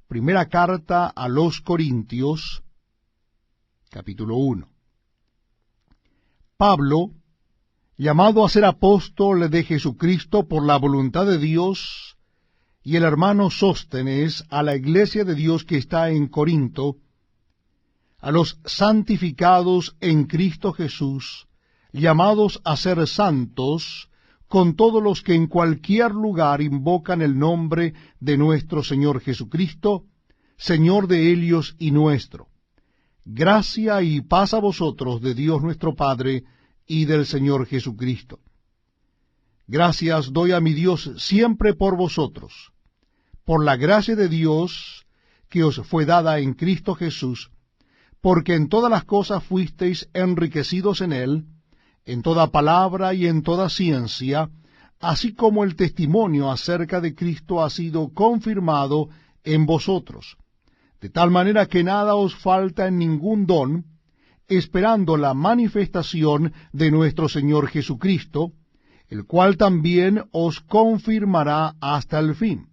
Primera carta a los Corintios, capítulo 1. Pablo, llamado a ser apóstol de Jesucristo por la voluntad de Dios, y el hermano Sóstenes, a la iglesia de Dios que está en Corinto, a los santificados en Cristo Jesús, llamados a ser santos, con todos los que en cualquier lugar invocan el nombre de nuestro Señor Jesucristo, Señor de ellos y nuestro. Gracia y paz a vosotros de Dios nuestro Padre y del Señor Jesucristo. Gracias doy a mi Dios siempre por vosotros, por la gracia de Dios que os fue dada en Cristo Jesús, porque en todas las cosas fuisteis enriquecidos en Él, en toda palabra y en toda ciencia, así como el testimonio acerca de Cristo ha sido confirmado en vosotros, de tal manera que nada os falta en ningún don, esperando la manifestación de nuestro Señor Jesucristo, el cual también os confirmará hasta el fin,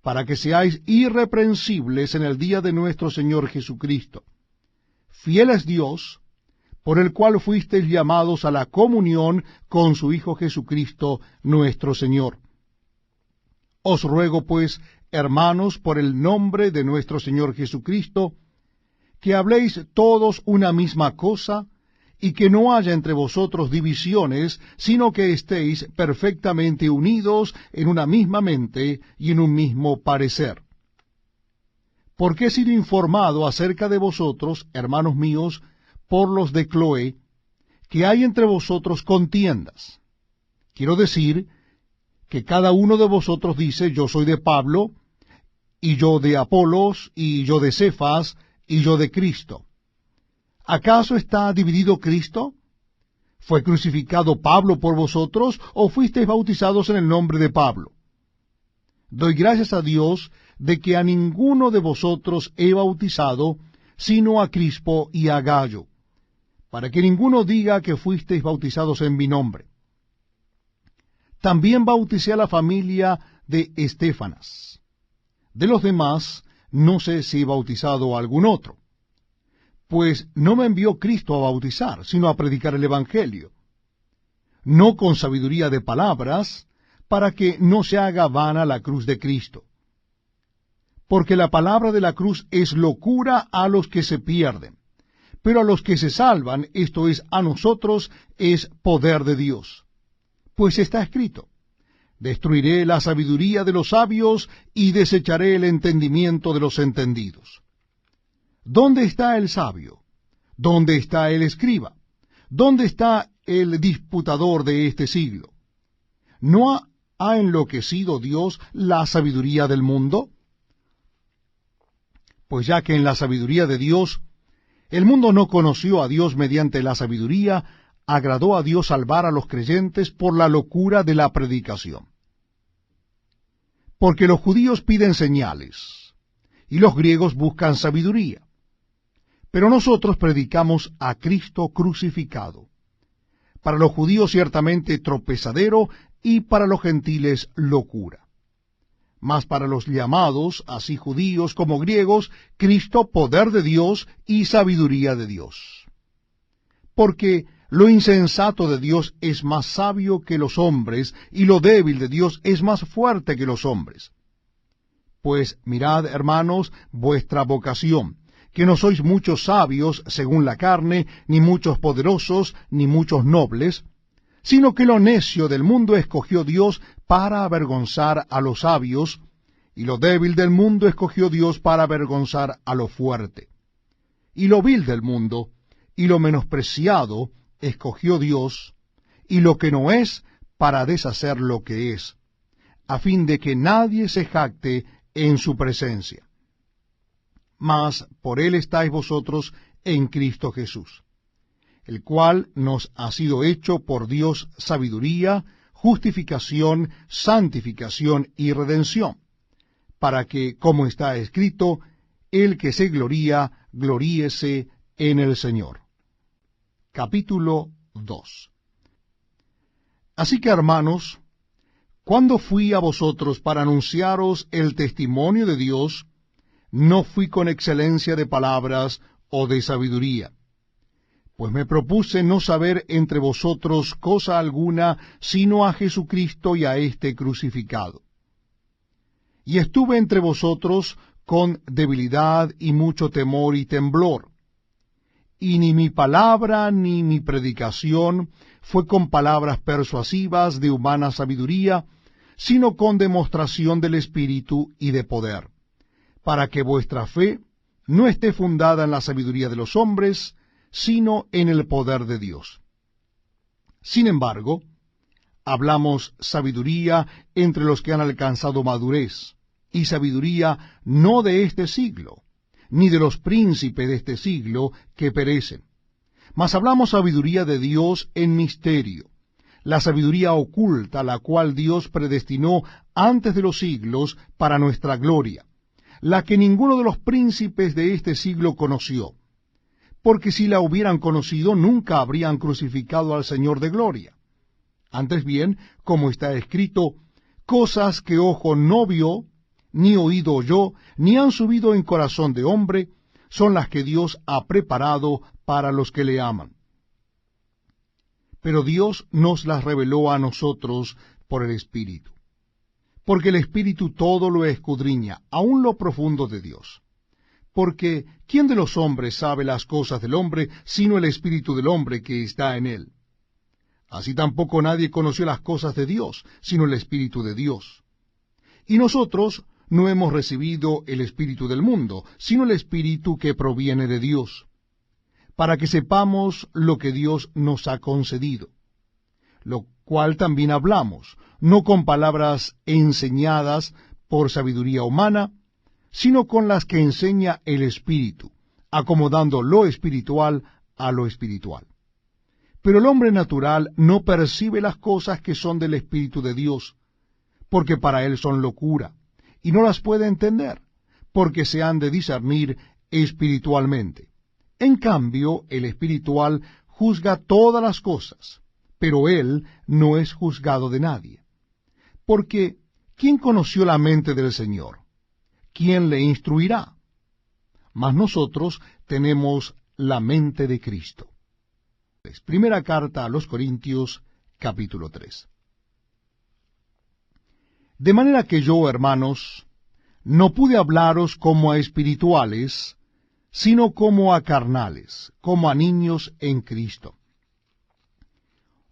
para que seáis irreprensibles en el día de nuestro Señor Jesucristo. Fiel es Dios, por el cual fuisteis llamados a la comunión con su Hijo Jesucristo nuestro Señor. Os ruego, pues, hermanos, por el nombre de nuestro Señor Jesucristo, que habléis todos una misma cosa, y que no haya entre vosotros divisiones, sino que estéis perfectamente unidos en una misma mente y en un mismo parecer. Porque he sido informado acerca de vosotros, hermanos míos, por los de Cloé, que hay entre vosotros contiendas. Quiero decir que cada uno de vosotros dice, yo soy de Pablo, y yo de Apolos, y yo de Cefas, y yo de Cristo. ¿Acaso está dividido Cristo? ¿Fue crucificado Pablo por vosotros, o fuisteis bautizados en el nombre de Pablo? Doy gracias a Dios de que a ninguno de vosotros he bautizado, sino a Crispo y a Gayo, para que ninguno diga que fuisteis bautizados en mi nombre. También bauticé a la familia de Estéfanas. De los demás, no sé si he bautizado a algún otro, pues no me envió Cristo a bautizar, sino a predicar el Evangelio, no con sabiduría de palabras, para que no se haga vana la cruz de Cristo. Porque la palabra de la cruz es locura a los que se pierden, pero a los que se salvan, esto es, a nosotros, es poder de Dios. Pues está escrito, destruiré la sabiduría de los sabios y desecharé el entendimiento de los entendidos. ¿Dónde está el sabio? ¿Dónde está el escriba? ¿Dónde está el disputador de este siglo? ¿No ha enloquecido Dios la sabiduría del mundo? Pues ya que en la sabiduría de Dios, el mundo no conoció a Dios mediante la sabiduría, agradó a Dios salvar a los creyentes por la locura de la predicación. Porque los judíos piden señales, y los griegos buscan sabiduría. Pero nosotros predicamos a Cristo crucificado, para los judíos ciertamente tropezadero, y para los gentiles locura. Mas para los llamados, así judíos como griegos, Cristo poder de Dios y sabiduría de Dios. Porque lo insensato de Dios es más sabio que los hombres, y lo débil de Dios es más fuerte que los hombres. Pues mirad, hermanos, vuestra vocación, que no sois muchos sabios según la carne, ni muchos poderosos, ni muchos nobles, sino que lo necio del mundo escogió Dios para avergonzar a los sabios, y lo débil del mundo escogió Dios para avergonzar a lo fuerte. Y lo vil del mundo, y lo menospreciado, escogió Dios, y lo que no es, para deshacer lo que es, a fin de que nadie se jacte en su presencia. Mas por él estáis vosotros en Cristo Jesús, el cual nos ha sido hecho por Dios sabiduría, justificación, santificación y redención, para que, como está escrito, el que se gloría, gloríese en el Señor. Capítulo 2. Así que, hermanos, cuando fui a vosotros para anunciaros el testimonio de Dios, no fui con excelencia de palabras o de sabiduría, pues me propuse no saber entre vosotros cosa alguna, sino a Jesucristo y a éste crucificado. Y estuve entre vosotros con debilidad y mucho temor y temblor. Y ni mi palabra ni mi predicación fue con palabras persuasivas de humana sabiduría, sino con demostración del Espíritu y de poder, para que vuestra fe no esté fundada en la sabiduría de los hombres, sino en el poder de Dios. Sin embargo, hablamos sabiduría entre los que han alcanzado madurez, y sabiduría no de este siglo, ni de los príncipes de este siglo que perecen. Mas hablamos sabiduría de Dios en misterio, la sabiduría oculta, la cual Dios predestinó antes de los siglos para nuestra gloria, la que ninguno de los príncipes de este siglo conoció, porque si la hubieran conocido, nunca habrían crucificado al Señor de gloria. Antes bien, como está escrito, cosas que ojo no vio, ni oído oyó, ni han subido en corazón de hombre, son las que Dios ha preparado para los que le aman. Pero Dios nos las reveló a nosotros por el Espíritu, porque el Espíritu todo lo escudriña, aun lo profundo de Dios. Porque ¿quién de los hombres sabe las cosas del hombre, sino el Espíritu del hombre que está en él? Así tampoco nadie conoció las cosas de Dios, sino el Espíritu de Dios. Y nosotros no hemos recibido el Espíritu del mundo, sino el Espíritu que proviene de Dios, para que sepamos lo que Dios nos ha concedido, lo cual también hablamos, no con palabras enseñadas por sabiduría humana, sino con las que enseña el Espíritu, acomodando lo espiritual a lo espiritual. Pero el hombre natural no percibe las cosas que son del Espíritu de Dios, porque para él son locura, y no las puede entender, porque se han de discernir espiritualmente. En cambio, el espiritual juzga todas las cosas, pero él no es juzgado de nadie. Porque, ¿quién conoció la mente del Señor? ¿Quién le instruirá? Mas nosotros tenemos la mente de Cristo. Primera carta a los Corintios, capítulo 3. De manera que yo, hermanos, no pude hablaros como a espirituales, sino como a carnales, como a niños en Cristo.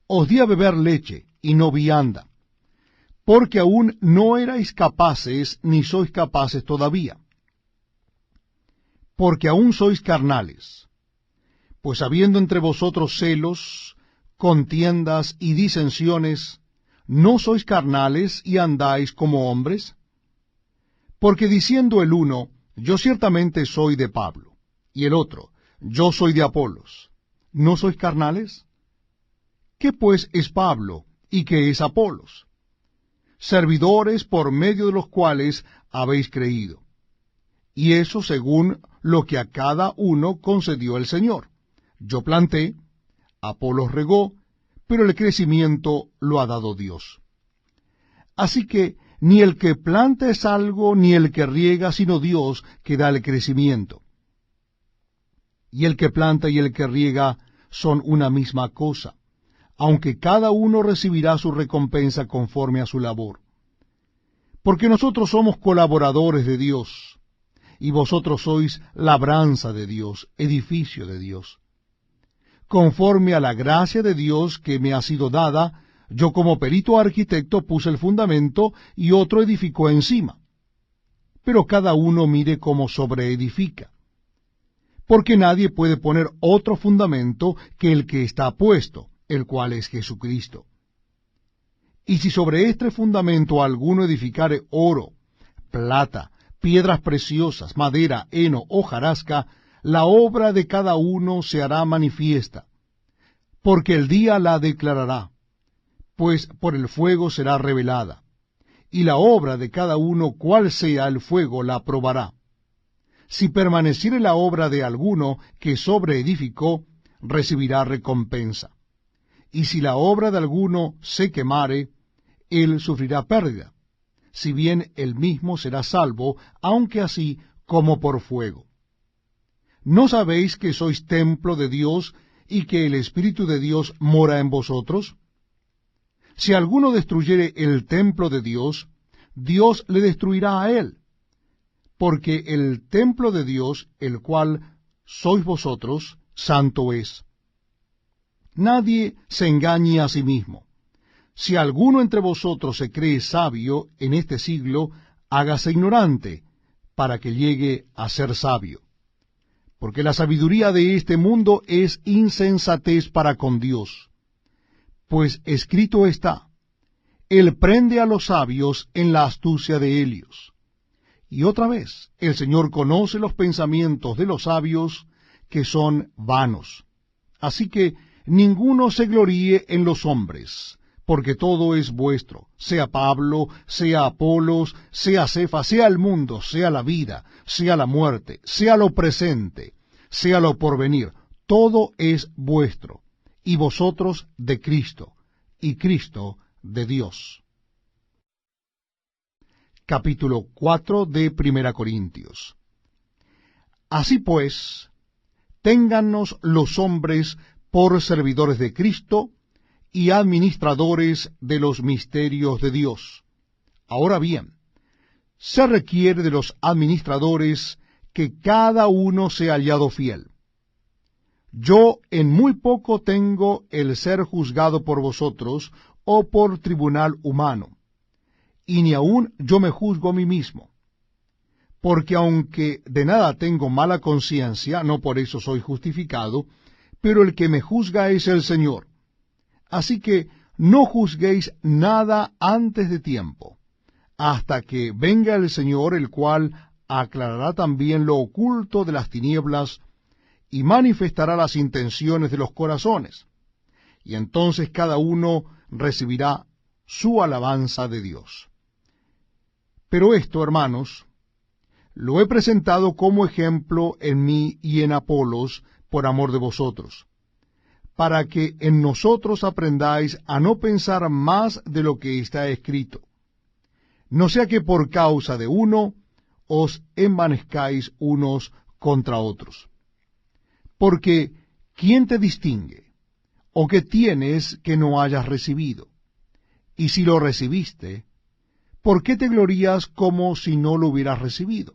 Os di a beber leche y no vianda, porque aún no erais capaces, ni sois capaces todavía, porque aún sois carnales. Pues habiendo entre vosotros celos, contiendas y disensiones, ¿no sois carnales y andáis como hombres? Porque diciendo el uno, yo ciertamente soy de Pablo, y el otro, yo soy de Apolos, ¿no sois carnales? ¿Qué pues es Pablo y qué es Apolos? Servidores por medio de los cuales habéis creído, y eso según lo que a cada uno concedió el Señor. Yo planté, Apolos regó, pero el crecimiento lo ha dado Dios. Así que ni el que planta es algo, ni el que riega, sino Dios que da el crecimiento. Y el que planta y el que riega son una misma cosa, aunque cada uno recibirá su recompensa conforme a su labor. Porque nosotros somos colaboradores de Dios, y vosotros sois labranza de Dios, edificio de Dios. Conforme a la gracia de Dios que me ha sido dada, yo como perito arquitecto puse el fundamento y otro edificó encima. Pero cada uno mire cómo sobreedifica. Porque nadie puede poner otro fundamento que el que está puesto, el cual es Jesucristo. Y si sobre este fundamento alguno edificare oro, plata, piedras preciosas, madera, heno, hojarasca, la obra de cada uno se hará manifiesta, porque el día la declarará, pues por el fuego será revelada, y la obra de cada uno, cual sea el fuego, la probará. Si permaneciere la obra de alguno que sobreedificó, recibirá recompensa. Y si la obra de alguno se quemare, él sufrirá pérdida, si bien él mismo será salvo, aunque así como por fuego. ¿No sabéis que sois templo de Dios y que el Espíritu de Dios mora en vosotros? Si alguno destruyere el templo de Dios, Dios le destruirá a él, porque el templo de Dios, el cual sois vosotros, santo es. Nadie se engañe a sí mismo. Si alguno entre vosotros se cree sabio en este siglo, hágase ignorante, para que llegue a ser sabio. Porque la sabiduría de este mundo es insensatez para con Dios. Pues escrito está, Él prende a los sabios en la astucia de ellos. Y otra vez, el Señor conoce los pensamientos de los sabios, que son vanos. Así que ninguno se gloríe en los hombres, porque todo es vuestro, sea Pablo, sea Apolos, sea Cefas, sea el mundo, sea la vida, sea la muerte, sea lo presente, sea lo porvenir, todo es vuestro, y vosotros de Cristo, y Cristo de Dios. Capítulo 4 de Primera Corintios. Así pues, téngannos los hombres por servidores de Cristo y administradores de los misterios de Dios. Ahora bien, se requiere de los administradores que cada uno sea hallado fiel. Yo en muy poco tengo el ser juzgado por vosotros o por tribunal humano, y ni aun yo me juzgo a mí mismo. Porque aunque de nada tengo mala conciencia, no por eso soy justificado, pero el que me juzga es el Señor. Así que no juzguéis nada antes de tiempo, hasta que venga el Señor, el cual aclarará también lo oculto de las tinieblas, y manifestará las intenciones de los corazones. Y entonces cada uno recibirá su alabanza de Dios. Pero esto, hermanos, lo he presentado como ejemplo en mí y en Apolos, por amor de vosotros, para que en nosotros aprendáis a no pensar más de lo que está escrito, no sea que por causa de uno os envanezcáis unos contra otros. Porque, ¿quién te distingue? ¿O qué tienes que no hayas recibido? Y si lo recibiste, ¿por qué te glorías como si no lo hubieras recibido?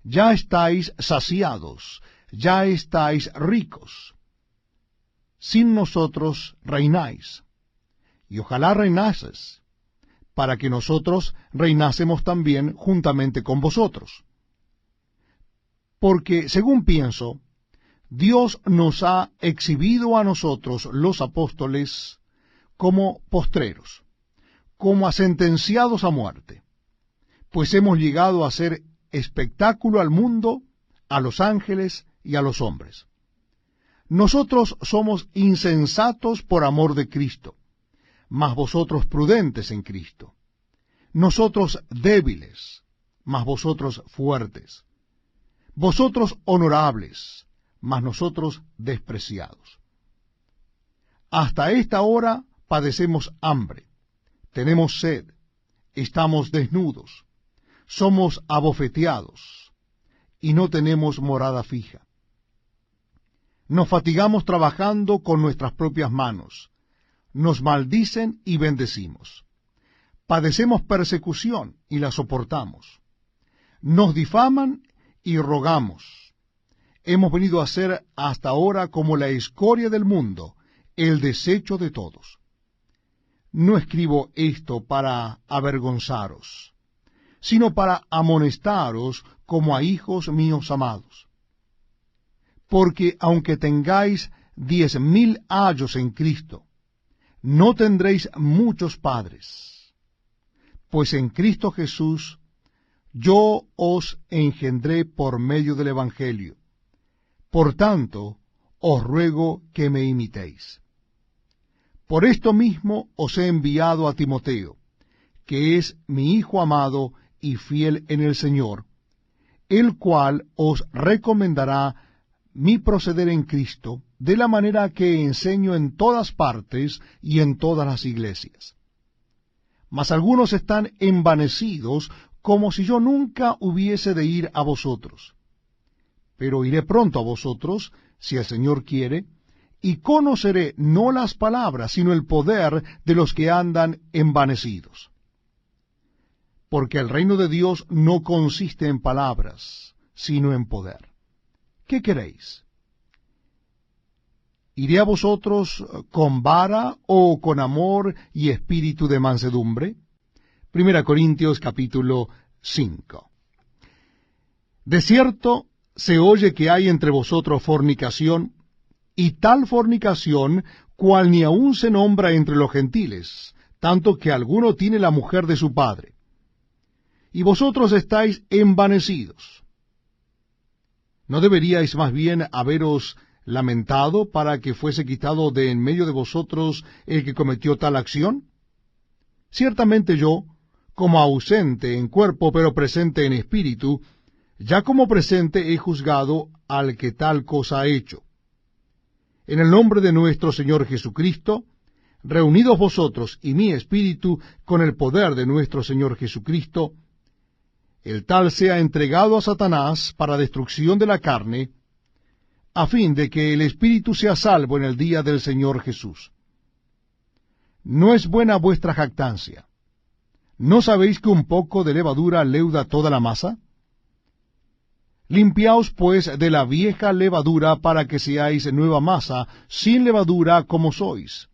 Ya estáis saciados, ya estáis ricos. Sin nosotros reináis, y ojalá reinases, para que nosotros reinásemos también juntamente con vosotros. Porque, según pienso, Dios nos ha exhibido a nosotros, los apóstoles, como postreros, como a sentenciados a muerte, pues hemos llegado a ser espectáculo al mundo, a los ángeles y a los hombres. Nosotros somos insensatos por amor de Cristo, mas vosotros prudentes en Cristo. Nosotros débiles, mas vosotros fuertes. Vosotros honorables, mas nosotros despreciados. Hasta esta hora padecemos hambre, tenemos sed, estamos desnudos, somos abofeteados, y no tenemos morada fija. Nos fatigamos trabajando con nuestras propias manos, nos maldicen y bendecimos. Padecemos persecución y la soportamos. Nos difaman y rogamos. Hemos venido a ser hasta ahora como la escoria del mundo, el desecho de todos. No escribo esto para avergonzaros, sino para amonestaros como a hijos míos amados. Porque aunque tengáis 10,000 ayos en Cristo, no tendréis muchos padres, pues en Cristo Jesús yo os engendré por medio del Evangelio. Por tanto, os ruego que me imitéis. Por esto mismo os he enviado a Timoteo, que es mi hijo amado y fiel en el Señor, el cual os recomendará mi proceder en Cristo, de la manera que enseño en todas partes y en todas las iglesias. Mas algunos están envanecidos como si yo nunca hubiese de ir a vosotros. Pero iré pronto a vosotros, si el Señor quiere, y conoceré no las palabras, sino el poder de los que andan envanecidos. Porque el reino de Dios no consiste en palabras, sino en poder. ¿Qué queréis? ¿Iré a vosotros con vara o con amor y espíritu de mansedumbre? 1 Corintios capítulo 5. De cierto, se oye que hay entre vosotros fornicación, y tal fornicación cual ni aun se nombra entre los gentiles, tanto que alguno tiene la mujer de su padre. Y vosotros estáis envanecidos. ¿No deberíais más bien haberos lamentado para que fuese quitado de en medio de vosotros el que cometió tal acción? Ciertamente yo, como ausente en cuerpo, pero presente en espíritu, ya como presente he juzgado al que tal cosa ha hecho. En el nombre de nuestro Señor Jesucristo, reunidos vosotros y mi espíritu con el poder de nuestro Señor Jesucristo, el tal sea entregado a Satanás para destrucción de la carne, a fin de que el espíritu sea salvo en el día del Señor Jesús. ¿No es buena vuestra jactancia? ¿No sabéis que un poco de levadura leuda toda la masa? Limpiaos pues de la vieja levadura para que seáis nueva masa, sin levadura como sois.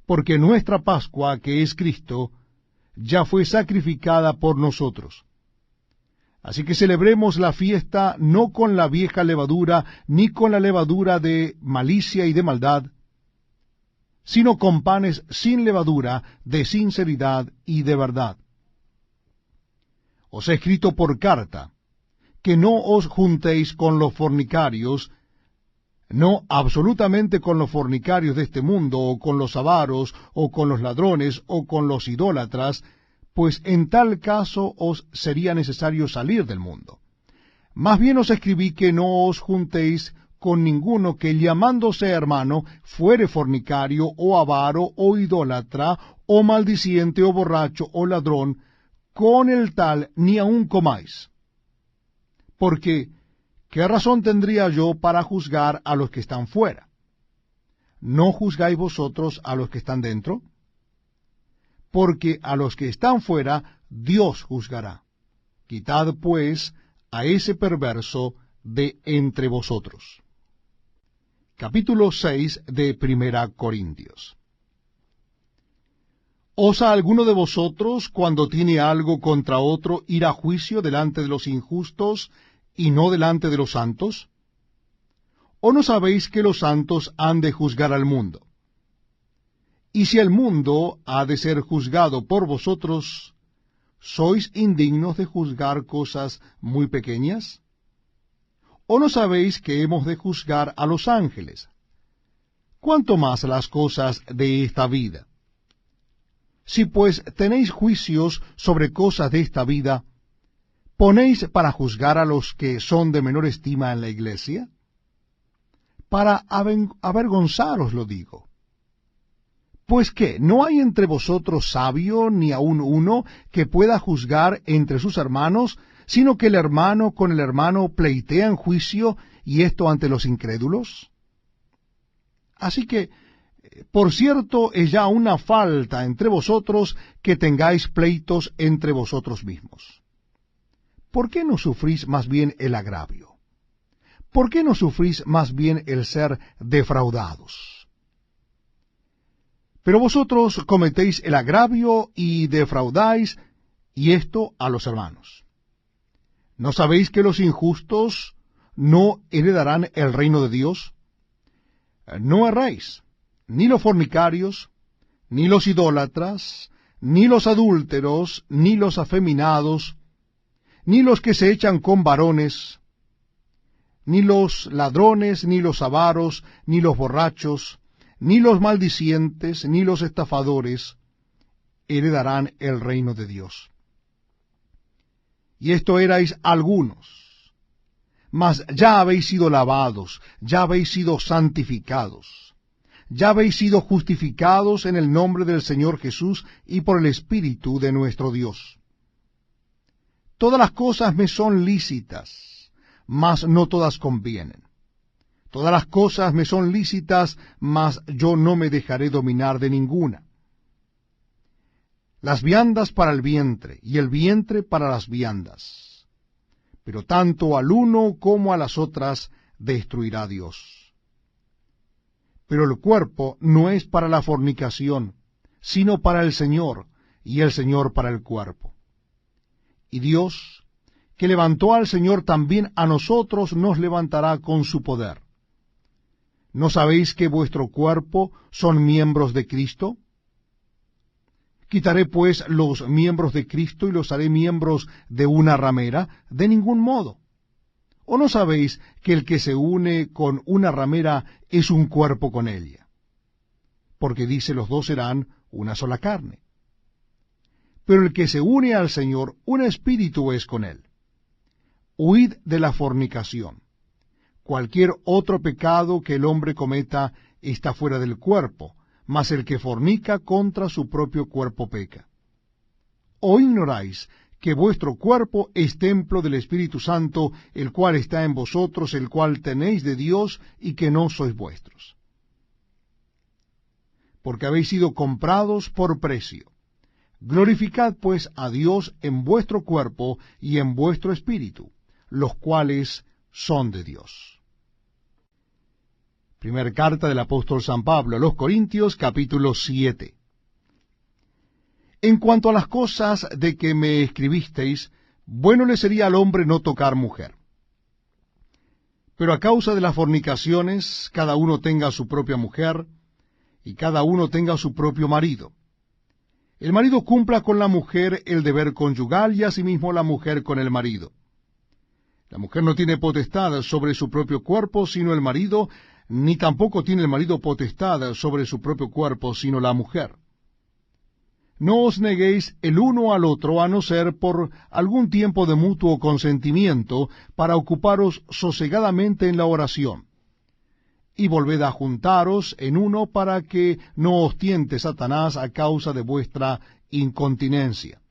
Porque nuestra Pascua, que es Cristo, ya fue sacrificada por nosotros. Así que celebremos la fiesta no con la vieja levadura, ni con la levadura de malicia y de maldad, sino con panes sin levadura, de sinceridad y de verdad. Os he escrito por carta, que no os juntéis con los fornicarios, no absolutamente con los fornicarios de este mundo, o con los avaros, o con los ladrones, o con los idólatras, pues en tal caso os sería necesario salir del mundo. Más bien os escribí que no os juntéis con ninguno que, llamándose hermano, fuere fornicario, o avaro, o idólatra, o maldiciente, o borracho, o ladrón, con el tal ni aun comáis. Porque, ¿qué razón tendría yo para juzgar a los que están fuera? ¿No juzgáis vosotros a los que están dentro? Porque a los que están fuera Dios juzgará. Quitad, pues, a ese perverso de entre vosotros. Capítulo 6 de 1 Corintios. ¿Osa alguno de vosotros, cuando tiene algo contra otro, ir a juicio delante de los injustos y no delante de los santos? ¿O no sabéis que los santos han de juzgar al mundo? Y si el mundo ha de ser juzgado por vosotros, ¿sois indignos de juzgar cosas muy pequeñas? ¿O no sabéis que hemos de juzgar a los ángeles? ¿Cuánto más las cosas de esta vida? Si pues tenéis juicios sobre cosas de esta vida, ¿ponéis para juzgar a los que son de menor estima en la iglesia? Para avergonzaros lo digo. Pues ¿qué? ¿No hay entre vosotros sabio ni aun uno que pueda juzgar entre sus hermanos, sino que el hermano con el hermano pleitea en juicio, y esto ante los incrédulos? Así que, por cierto, es ya una falta entre vosotros que tengáis pleitos entre vosotros mismos. ¿Por qué no sufrís más bien el agravio? ¿Por qué no sufrís más bien el ser defraudados? Pero vosotros cometéis el agravio y defraudáis, y esto a los hermanos. ¿No sabéis que los injustos no heredarán el reino de Dios? No erréis, ni los fornicarios, ni los idólatras, ni los adúlteros, ni los afeminados, ni los que se echan con varones, ni los ladrones, ni los avaros, ni los borrachos, ni los maldicientes, ni los estafadores heredarán el reino de Dios. Y esto erais algunos, mas ya habéis sido lavados, ya habéis sido santificados, ya habéis sido justificados en el nombre del Señor Jesús y por el Espíritu de nuestro Dios. Todas las cosas me son lícitas, mas no todas convienen. Todas las cosas me son lícitas, mas yo no me dejaré dominar de ninguna. Las viandas para el vientre, y el vientre para las viandas. Pero tanto al uno como a las otras destruirá Dios. Pero el cuerpo no es para la fornicación, sino para el Señor, y el Señor para el cuerpo. Y Dios, que levantó al Señor, también a nosotros nos levantará con su poder. ¿No sabéis que vuestro cuerpo son miembros de Cristo? ¿Quitaré pues los miembros de Cristo y los haré miembros de una ramera? De ningún modo. ¿O no sabéis que el que se une con una ramera es un cuerpo con ella? Porque dice, los dos serán una sola carne. Pero el que se une al Señor, un espíritu es con él. Huid de la fornicación. Cualquier otro pecado que el hombre cometa está fuera del cuerpo, mas el que fornica contra su propio cuerpo peca. ¿O ignoráis que vuestro cuerpo es templo del Espíritu Santo, el cual está en vosotros, el cual tenéis de Dios, y que no sois vuestros? Porque habéis sido comprados por precio. Glorificad pues a Dios en vuestro cuerpo y en vuestro espíritu, los cuales son de Dios. Primera carta del apóstol San Pablo a los Corintios, capítulo 7. En cuanto a las cosas de que me escribisteis, bueno le sería al hombre no tocar mujer. Pero a causa de las fornicaciones, cada uno tenga su propia mujer, y cada uno tenga su propio marido. El marido cumpla con la mujer el deber conyugal, y asimismo la mujer con el marido. La mujer no tiene potestad sobre su propio cuerpo, sino el marido, ni tampoco tiene el marido potestad sobre su propio cuerpo, sino la mujer. No os neguéis el uno al otro, a no ser por algún tiempo de mutuo consentimiento, para ocuparos sosegadamente en la oración. Y volved a juntaros en uno, para que no os tiente Satanás a causa de vuestra incontinencia.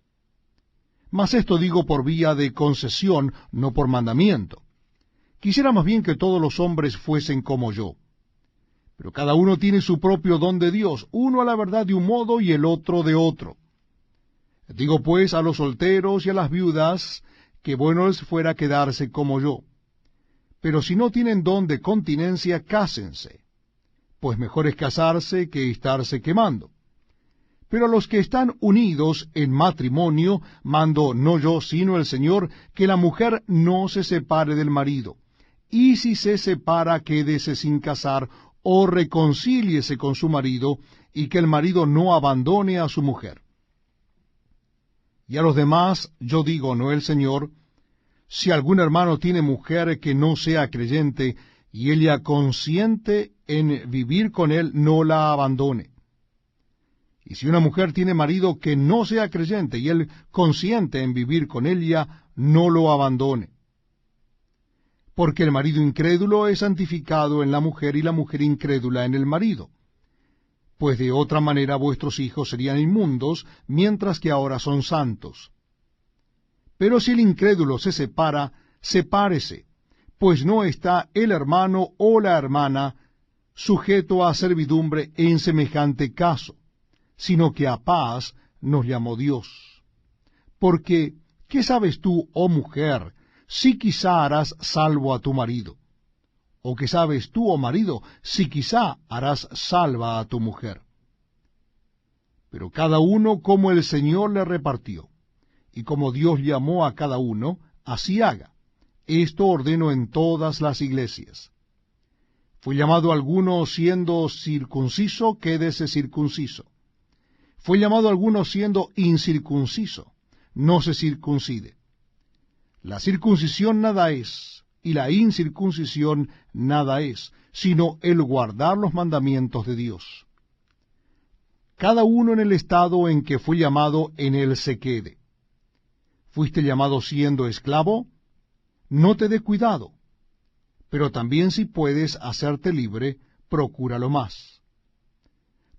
Mas esto digo por vía de concesión, no por mandamiento. Quisiera más bien que todos los hombres fuesen como yo. Pero cada uno tiene su propio don de Dios, uno a la verdad de un modo y el otro de otro. Digo pues a los solteros y a las viudas, que bueno les fuera quedarse como yo. Pero si no tienen don de continencia, cásense, pues mejor es casarse que estarse quemando. Pero a los que están unidos en matrimonio, mando no yo, sino el Señor, que la mujer no se separe del marido. Y si se separa, quédese sin casar, o reconcíliese con su marido, y que el marido no abandone a su mujer. Y a los demás yo digo, no el Señor, si algún hermano tiene mujer que no sea creyente, y ella consiente en vivir con él, no la abandone. Y si una mujer tiene marido que no sea creyente, y él consiente en vivir con ella, no lo abandone. Porque el marido incrédulo es santificado en la mujer, y la mujer incrédula en el marido. Pues de otra manera vuestros hijos serían inmundos, mientras que ahora son santos. Pero si el incrédulo se separa, sepárese, pues no está el hermano o la hermana sujeto a servidumbre en semejante caso, sino que a paz nos llamó Dios. Porque, ¿qué sabes tú, oh mujer, si quizá harás salvo a tu marido? ¿O qué sabes tú, oh marido, si quizá harás salva a tu mujer? Pero cada uno como el Señor le repartió, y como Dios llamó a cada uno, así haga. Esto ordeno en todas las iglesias. Fue llamado alguno siendo circunciso, quédese circunciso. Fue llamado alguno siendo incircunciso, no se circuncide. La circuncisión nada es, y la incircuncisión nada es, sino el guardar los mandamientos de Dios. Cada uno en el estado en que fue llamado, en él se quede. ¿Fuiste llamado siendo esclavo? No te dé cuidado. Pero también si puedes hacerte libre, procúralo más.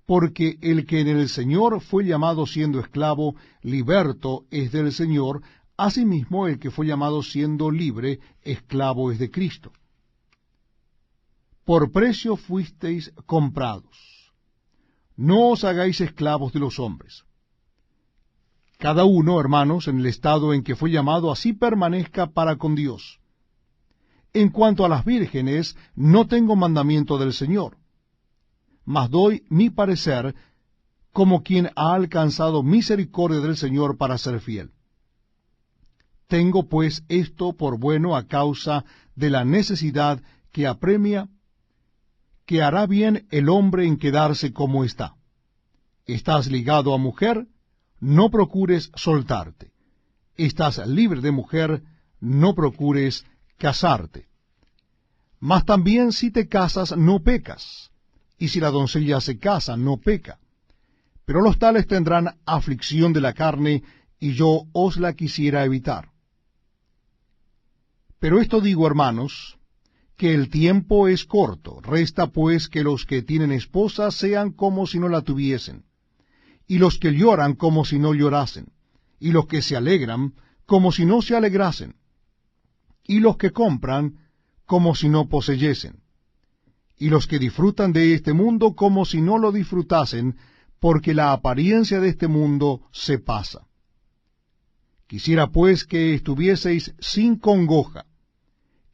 Porque el que en el Señor fue llamado siendo esclavo, liberto es del Señor, Asimismo, el que fue llamado siendo libre, esclavo es de Cristo. Por precio fuisteis comprados. No os hagáis esclavos de los hombres. Cada uno, hermanos, en el estado en que fue llamado, así permanezca para con Dios. En cuanto a las vírgenes, no tengo mandamiento del Señor, mas doy mi parecer como quien ha alcanzado misericordia del Señor para ser fiel. Tengo pues esto por bueno a causa de la necesidad que apremia, que hará bien el hombre en quedarse como está. Estás ligado a mujer, no procures soltarte. Estás libre de mujer, no procures casarte. Mas también si te casas, no pecas, y si la doncella se casa, no peca. Pero los tales tendrán aflicción de la carne, y yo os la quisiera evitar. Pero esto digo, hermanos, que el tiempo es corto. Resta pues que los que tienen esposa sean como si no la tuviesen, y los que lloran como si no llorasen, y los que se alegran como si no se alegrasen, y los que compran como si no poseyesen, y los que disfrutan de este mundo como si no lo disfrutasen, porque la apariencia de este mundo se pasa. Quisiera pues que estuvieseis sin congoja.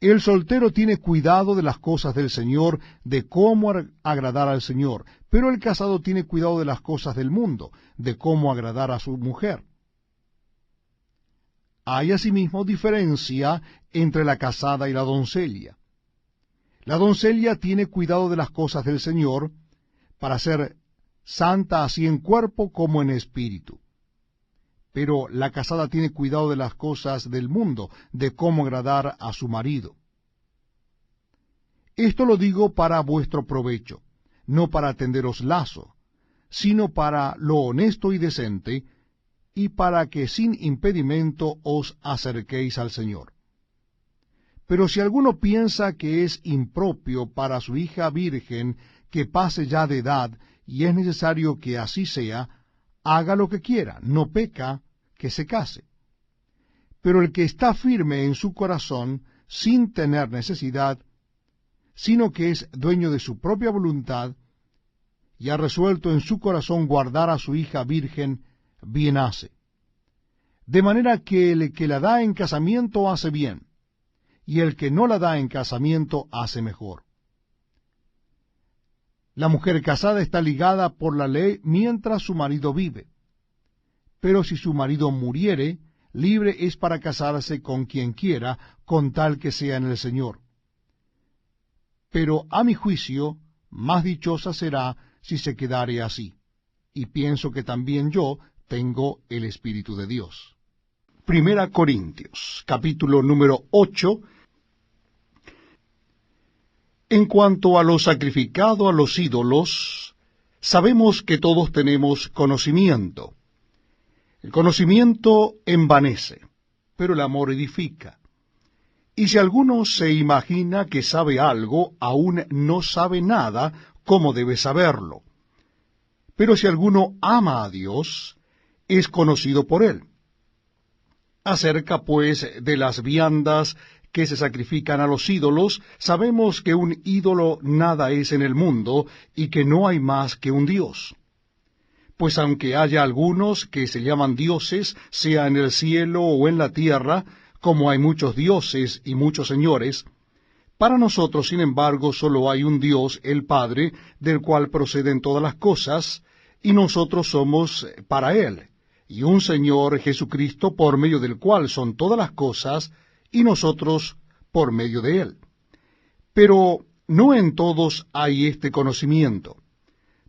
El soltero tiene cuidado de las cosas del Señor, de cómo agradar al Señor, pero el casado tiene cuidado de las cosas del mundo, de cómo agradar a su mujer. Hay asimismo diferencia entre la casada y la doncella. La doncella tiene cuidado de las cosas del Señor, para ser santa así en cuerpo como en espíritu. Pero la casada tiene cuidado de las cosas del mundo, de cómo agradar a su marido. Esto lo digo para vuestro provecho, no para tenderos lazo, sino para lo honesto y decente, y para que sin impedimento os acerquéis al Señor. Pero si alguno piensa que es impropio para su hija virgen que pase ya de edad, y es necesario que así sea, haga lo que quiera, no peca que se case. Pero el que está firme en su corazón, sin tener necesidad, sino que es dueño de su propia voluntad, y ha resuelto en su corazón guardar a su hija virgen, bien hace. De manera que el que la da en casamiento hace bien, y el que no la da en casamiento hace mejor. La mujer casada está ligada por la ley mientras su marido vive. Pero si su marido muriere, libre es para casarse con quien quiera, con tal que sea en el Señor. Pero a mi juicio, más dichosa será si se quedare así. Y pienso que también yo tengo el Espíritu de Dios. Primera Corintios, capítulo número 8. En cuanto a lo sacrificado a los ídolos, sabemos que todos tenemos conocimiento. El conocimiento envanece, pero el amor edifica. Y si alguno se imagina que sabe algo, aún no sabe nada como debe saberlo. Pero si alguno ama a Dios, es conocido por él. Acerca, pues, de las viandas que se sacrifican a los ídolos, sabemos que un ídolo nada es en el mundo, y que no hay más que un Dios. Pues aunque haya algunos que se llaman dioses, sea en el cielo o en la tierra, como hay muchos dioses y muchos señores, para nosotros, sin embargo, solo hay un Dios, el Padre, del cual proceden todas las cosas, y nosotros somos para Él, y un Señor Jesucristo, por medio del cual son todas las cosas, y nosotros por medio de Él. Pero no en todos hay este conocimiento,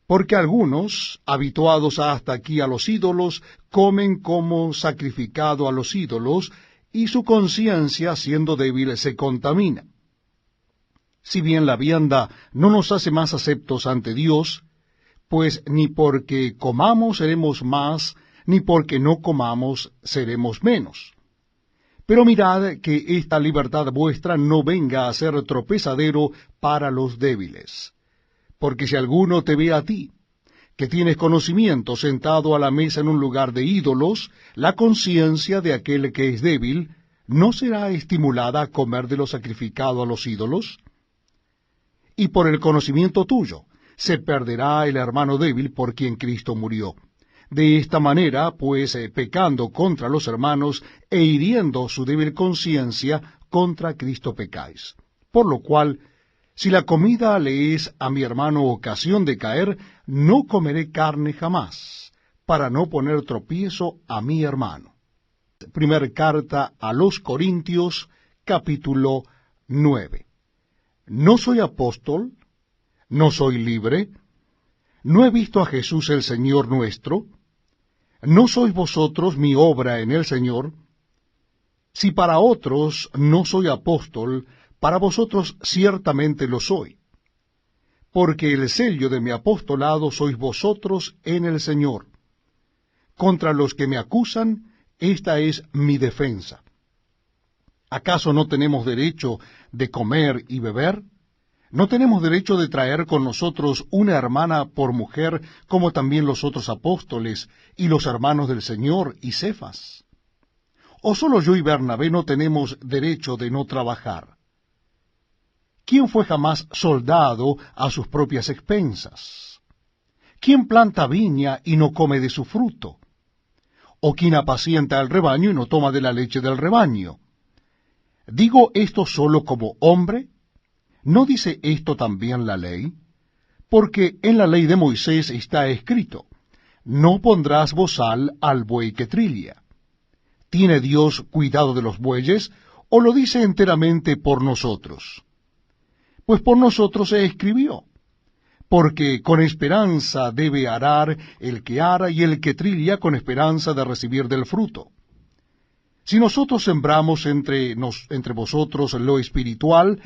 porque algunos, habituados hasta aquí a los ídolos, comen como sacrificado a los ídolos, y su conciencia, siendo débil, se contamina. Si bien la vianda no nos hace más aceptos ante Dios, pues ni porque comamos seremos más, ni porque no comamos seremos menos. Pero mirad que esta libertad vuestra no venga a ser tropezadero para los débiles. Porque si alguno te ve a ti, que tienes conocimiento, sentado a la mesa en un lugar de ídolos, la conciencia de aquel que es débil ¿no será estimulada a comer de lo sacrificado a los ídolos? Y por el conocimiento tuyo se perderá el hermano débil por quien Cristo murió. De esta manera, pues, pecando contra los hermanos e hiriendo su débil conciencia, contra Cristo pecáis. Por lo cual, si la comida le es a mi hermano ocasión de caer, no comeré carne jamás, para no poner tropiezo a mi hermano. Primera carta a los Corintios, capítulo 9. ¿No soy apóstol? ¿No soy libre? ¿No he visto a Jesús el Señor nuestro? ¿No sois vosotros mi obra en el Señor? Si para otros no soy apóstol, para vosotros ciertamente lo soy. Porque el sello de mi apostolado sois vosotros en el Señor. Contra los que me acusan, esta es mi defensa. ¿Acaso no tenemos derecho de comer y beber? ¿No tenemos derecho de traer con nosotros una hermana por mujer, como también los otros apóstoles y los hermanos del Señor y Cefas? ¿O solo yo y Bernabé no tenemos derecho de no trabajar? ¿Quién fue jamás soldado a sus propias expensas? ¿Quién planta viña y no come de su fruto? ¿O quién apacienta al rebaño y no toma de la leche del rebaño? ¿Digo esto solo como hombre? ¿No dice esto también la ley? Porque en la ley de Moisés está escrito, no pondrás bozal al buey que trilla. ¿Tiene Dios cuidado de los bueyes, o lo dice enteramente por nosotros? Pues por nosotros se escribió, porque con esperanza debe arar el que ara y el que trilla con esperanza de recibir del fruto. Si nosotros sembramos entre vosotros lo espiritual,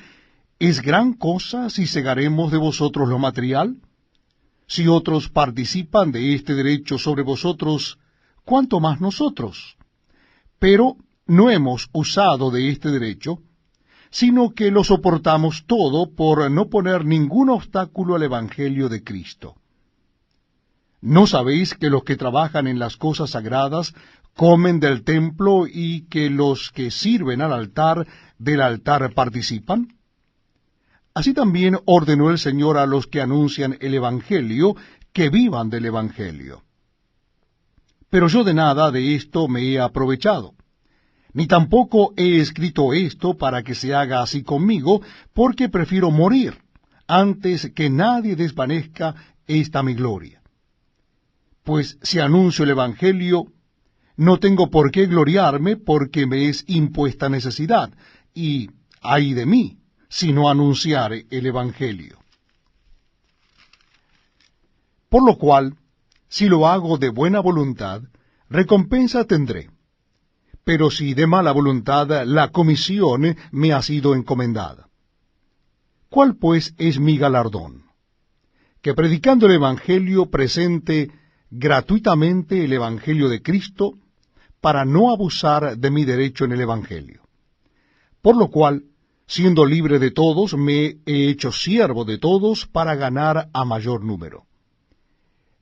¿es gran cosa si segaremos de vosotros lo material? Si otros participan de este derecho sobre vosotros, ¿cuánto más nosotros? Pero no hemos usado de este derecho, sino que lo soportamos todo por no poner ningún obstáculo al Evangelio de Cristo. ¿No sabéis que los que trabajan en las cosas sagradas comen del templo y que los que sirven al altar del altar participan? Así también ordenó el Señor a los que anuncian el Evangelio que vivan del Evangelio. Pero yo de nada de esto me he aprovechado, ni tampoco he escrito esto para que se haga así conmigo, porque prefiero morir antes que nadie desvanezca esta mi gloria. Pues si anuncio el Evangelio, no tengo por qué gloriarme, porque me es impuesta necesidad, y ay de mí, si no anunciare el Evangelio. Por lo cual, si lo hago de buena voluntad, recompensa tendré. Pero si de mala voluntad, la comisión me ha sido encomendada. ¿Cuál pues es mi galardón? Que predicando el Evangelio presente gratuitamente el Evangelio de Cristo, para no abusar de mi derecho en el Evangelio. Por lo cual, siendo libre de todos, me he hecho siervo de todos para ganar a mayor número.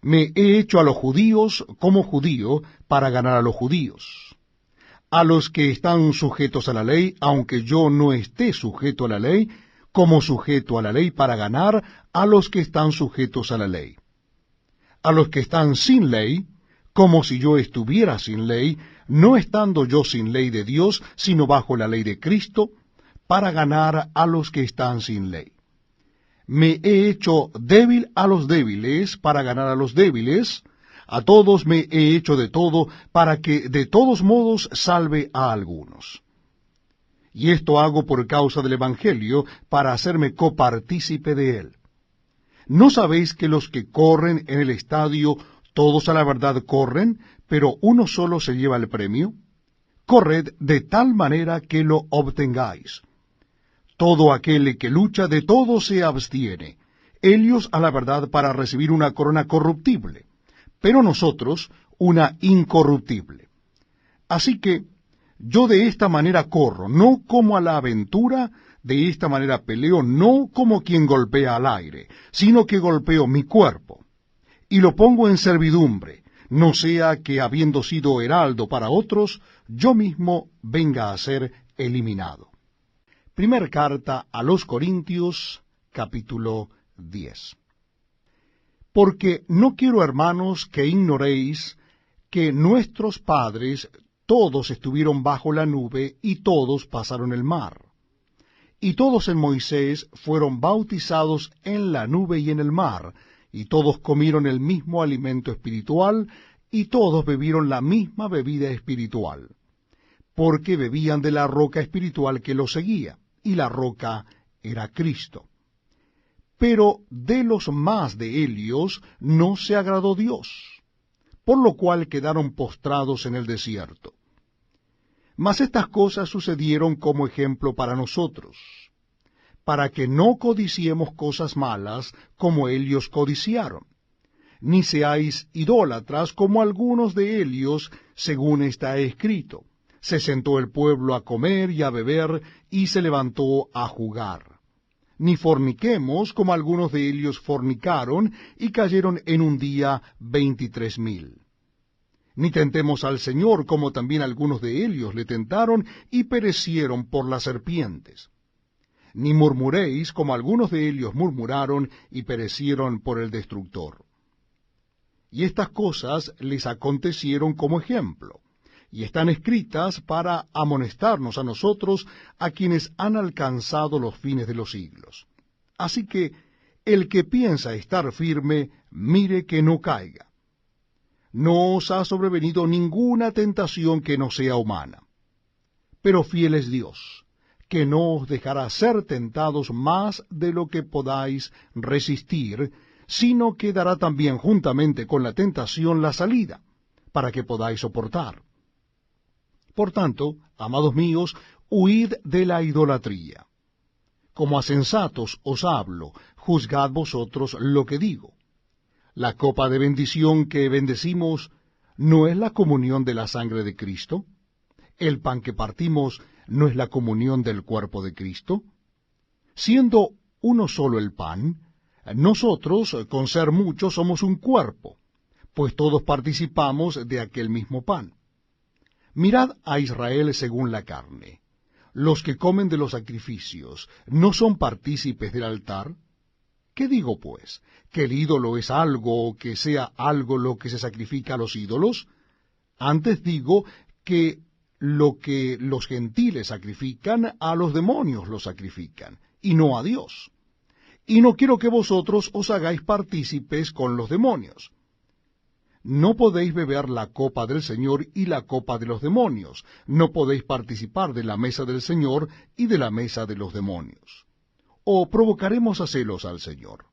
Me he hecho a los judíos como judío para ganar a los judíos. A los que están sujetos a la ley, aunque yo no esté sujeto a la ley, como sujeto a la ley para ganar a los que están sujetos a la ley. A los que están sin ley, como si yo estuviera sin ley, no estando yo sin ley de Dios, sino bajo la ley de Cristo, para ganar a los que están sin ley. Me he hecho débil a los débiles, para ganar a los débiles. A todos me he hecho de todo, para que de todos modos salve a algunos. Y esto hago por causa del Evangelio, para hacerme copartícipe de él. ¿No sabéis que los que corren en el estadio, todos a la verdad corren, pero uno solo se lleva el premio? Corred de tal manera que lo obtengáis. Todo aquel que lucha de todo se abstiene, ellos a la verdad para recibir una corona corruptible, pero nosotros una incorruptible. Así que yo de esta manera corro, no como a la aventura, de esta manera peleo, no como quien golpea al aire, sino que golpeo mi cuerpo, y lo pongo en servidumbre, no sea que, habiendo sido heraldo para otros, yo mismo venga a ser eliminado. Primera carta a los Corintios, capítulo 10. Porque no quiero, hermanos, que ignoréis que nuestros padres todos estuvieron bajo la nube y todos pasaron el mar. Y todos en Moisés fueron bautizados en la nube y en el mar, y todos comieron el mismo alimento espiritual, y todos bebieron la misma bebida espiritual, porque bebían de la roca espiritual que los seguía, y la roca era Cristo. Pero de los más de ellos no se agradó Dios, por lo cual quedaron postrados en el desierto. Mas estas cosas sucedieron como ejemplo para nosotros, para que no codiciemos cosas malas como ellos codiciaron, ni seáis idólatras como algunos de ellos, según está escrito. Se sentó el pueblo a comer y a beber, y se levantó a jugar. Ni forniquemos como algunos de ellos fornicaron, y cayeron en un día 23,000. Ni tentemos al Señor, como también algunos de ellos le tentaron, y perecieron por las serpientes. Ni murmuréis, como algunos de ellos murmuraron, y perecieron por el destructor. Y estas cosas les acontecieron como ejemplo, y están escritas para amonestarnos a nosotros, a quienes han alcanzado los fines de los siglos. Así que el que piensa estar firme, mire que no caiga. No os ha sobrevenido ninguna tentación que no sea humana. Pero fiel es Dios, que no os dejará ser tentados más de lo que podáis resistir, sino que dará también juntamente con la tentación la salida, para que podáis soportar. Por tanto, amados míos, huid de la idolatría. Como a sensatos os hablo, juzgad vosotros lo que digo. La copa de bendición que bendecimos, ¿no es la comunión de la sangre de Cristo? ¿El pan que partimos no es la comunión del cuerpo de Cristo? Siendo uno solo el pan, nosotros, con ser muchos, somos un cuerpo, pues todos participamos de aquel mismo pan. Mirad a Israel según la carne. Los que comen de los sacrificios, ¿no son partícipes del altar? ¿Qué digo, pues? ¿Que el ídolo es algo o que sea algo lo que se sacrifica a los ídolos? Antes digo que lo que los gentiles sacrifican, a los demonios lo sacrifican, y no a Dios. Y no quiero que vosotros os hagáis partícipes con los demonios. No podéis beber la copa del Señor y la copa de los demonios. No podéis participar de la mesa del Señor y de la mesa de los demonios. ¿O provocaremos a celos al Señor?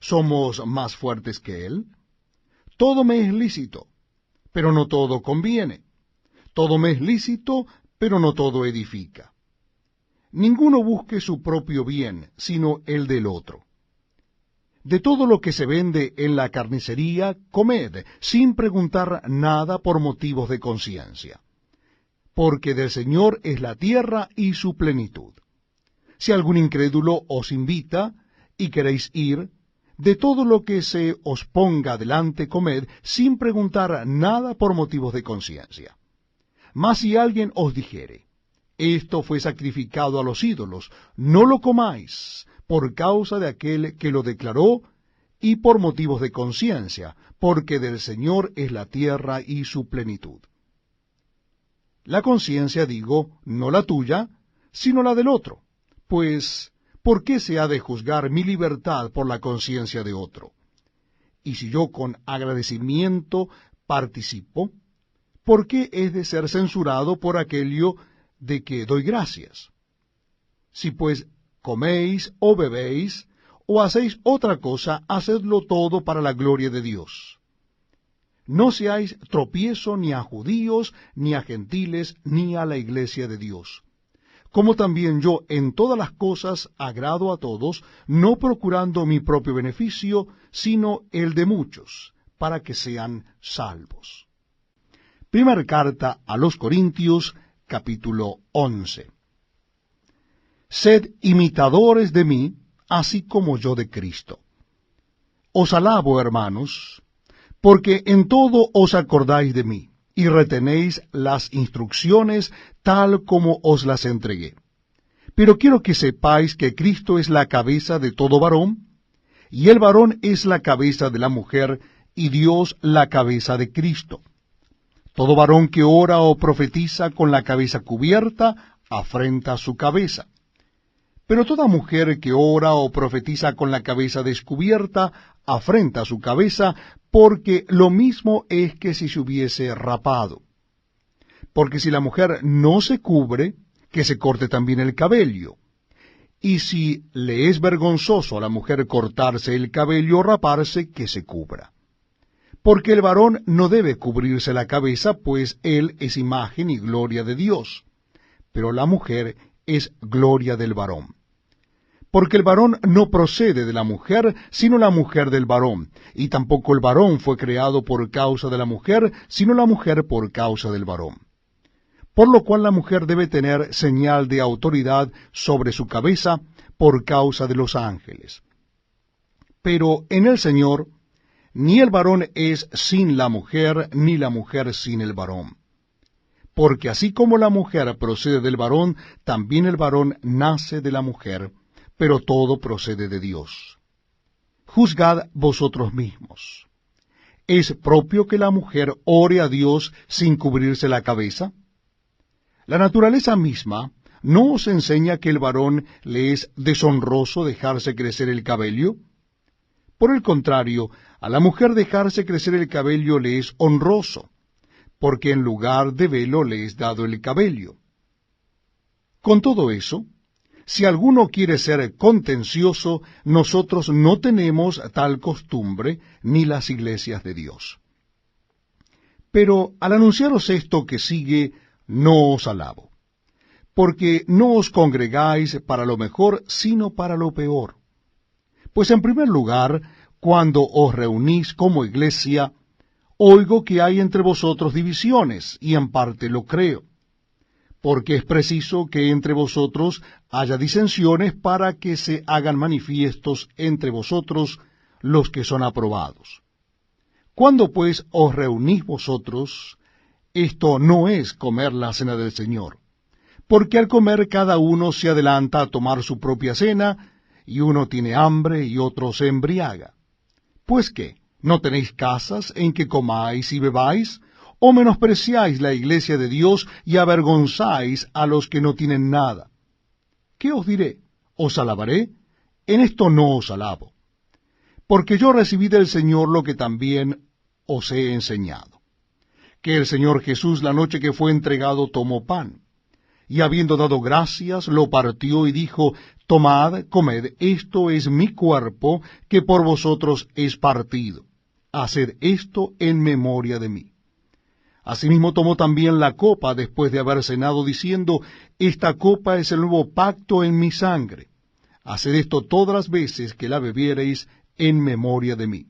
¿Somos más fuertes que Él? Todo me es lícito, pero no todo conviene. Todo me es lícito, pero no todo edifica. Ninguno busque su propio bien, sino el del otro. De todo lo que se vende en la carnicería, comed, sin preguntar nada por motivos de conciencia. Porque del Señor es la tierra y su plenitud. Si algún incrédulo os invita, y queréis ir, de todo lo que se os ponga delante comed, sin preguntar nada por motivos de conciencia. Mas si alguien os dijere, esto fue sacrificado a los ídolos, no lo comáis, por causa de aquel que lo declaró, y por motivos de conciencia, porque del Señor es la tierra y su plenitud. La conciencia, digo, no la tuya, sino la del otro. Pues, ¿por qué se ha de juzgar mi libertad por la conciencia de otro? Y si yo con agradecimiento participo, ¿por qué es de ser censurado por aquello de que doy gracias? Si pues coméis o bebéis, o hacéis otra cosa, hacedlo todo para la gloria de Dios. No seáis tropiezo ni a judíos, ni a gentiles, ni a la iglesia de Dios. Como también yo en todas las cosas agrado a todos, no procurando mi propio beneficio, sino el de muchos, para que sean salvos. Primera carta a los Corintios, capítulo 11. Sed imitadores de mí, así como yo de Cristo. Os alabo, hermanos, porque en todo os acordáis de mí, y retenéis las instrucciones tal como os las entregué. Pero quiero que sepáis que Cristo es la cabeza de todo varón, y el varón es la cabeza de la mujer, y Dios la cabeza de Cristo. Todo varón que ora o profetiza con la cabeza cubierta, afrenta su cabeza. Pero toda mujer que ora o profetiza con la cabeza descubierta, afrenta su cabeza, porque lo mismo es que si se hubiese rapado. Porque si la mujer no se cubre, que se corte también el cabello. Y si le es vergonzoso a la mujer cortarse el cabello o raparse, que se cubra. Porque el varón no debe cubrirse la cabeza, pues él es imagen y gloria de Dios, pero la mujer es gloria del varón. Porque el varón no procede de la mujer, sino la mujer del varón, y tampoco el varón fue creado por causa de la mujer, sino la mujer por causa del varón. Por lo cual la mujer debe tener señal de autoridad sobre su cabeza por causa de los ángeles. Pero en el Señor, ni el varón es sin la mujer, ni la mujer sin el varón. Porque así como la mujer procede del varón, también el varón nace de la mujer, pero todo procede de Dios. Juzgad vosotros mismos. ¿Es propio que la mujer ore a Dios sin cubrirse la cabeza? La naturaleza misma ¿no os enseña que el varón le es deshonroso dejarse crecer el cabello? Por el contrario, a la mujer dejarse crecer el cabello le es honroso, porque en lugar de velo le es dado el cabello. Con todo eso, si alguno quiere ser contencioso, nosotros no tenemos tal costumbre, ni las iglesias de Dios. Pero al anunciaros esto que sigue, no os alabo, porque no os congregáis para lo mejor, sino para lo peor. Pues en primer lugar, cuando os reunís como iglesia, oigo que hay entre vosotros divisiones, y en parte lo creo, porque es preciso que entre vosotros haya disensiones para que se hagan manifiestos entre vosotros los que son aprobados. Cuando pues os reunís vosotros, esto no es comer la cena del Señor, porque al comer cada uno se adelanta a tomar su propia cena, y uno tiene hambre y otro se embriaga. Pues qué, ¿no tenéis casas en que comáis y bebáis? ¿O menospreciáis la iglesia de Dios y avergonzáis a los que no tienen nada? ¿Qué os diré? ¿Os alabaré? En esto no os alabo. Porque yo recibí del Señor lo que también os he enseñado. Que el Señor Jesús la noche que fue entregado tomó pan, y habiendo dado gracias, lo partió y dijo, Tomad, comed, esto es mi cuerpo, que por vosotros es partido. Haced esto en memoria de mí. Asimismo tomó también la copa después de haber cenado, diciendo, Esta copa es el nuevo pacto en mi sangre. Haced esto todas las veces que la bebiereis en memoria de mí.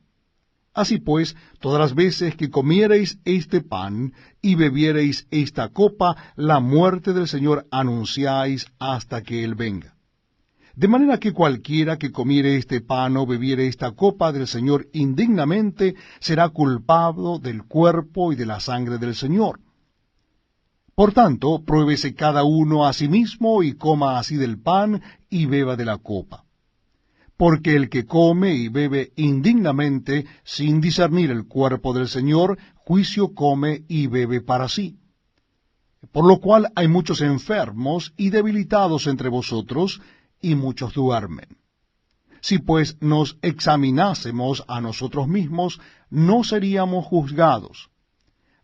Así pues, todas las veces que comiereis este pan y bebiereis esta copa, la muerte del Señor anunciáis hasta que Él venga. De manera que cualquiera que comiere este pan o bebiere esta copa del Señor indignamente, será culpado del cuerpo y de la sangre del Señor. Por tanto, pruébese cada uno a sí mismo y coma así del pan y beba de la copa. Porque el que come y bebe indignamente, sin discernir el cuerpo del Señor, juicio come y bebe para sí. Por lo cual hay muchos enfermos y debilitados entre vosotros, y muchos duermen. Si pues nos examinásemos a nosotros mismos, no seríamos juzgados.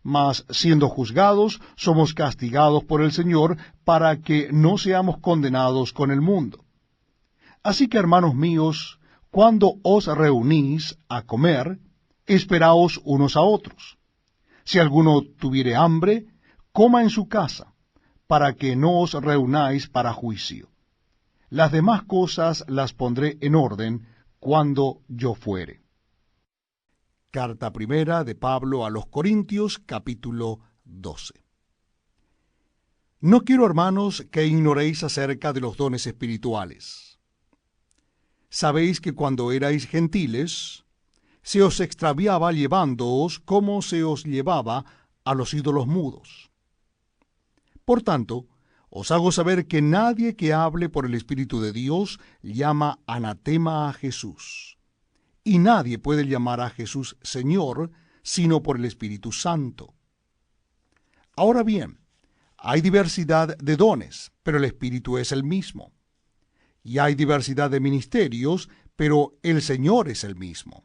Mas siendo juzgados, somos castigados por el Señor, para que no seamos condenados con el mundo. Así que, hermanos míos, cuando os reunís a comer, esperaos unos a otros. Si alguno tuviere hambre, coma en su casa, para que no os reunáis para juicio. Las demás cosas las pondré en orden cuando yo fuere. Carta primera de Pablo a los Corintios, capítulo 12. No quiero, hermanos, que ignoréis acerca de los dones espirituales. Sabéis que cuando erais gentiles, se os extraviaba llevándoos como se os llevaba a los ídolos mudos. Por tanto, os hago saber que nadie que hable por el Espíritu de Dios llama anatema a Jesús. Y nadie puede llamar a Jesús Señor, sino por el Espíritu Santo. Ahora bien, hay diversidad de dones, pero el Espíritu es el mismo. Y hay diversidad de ministerios, pero el Señor es el mismo.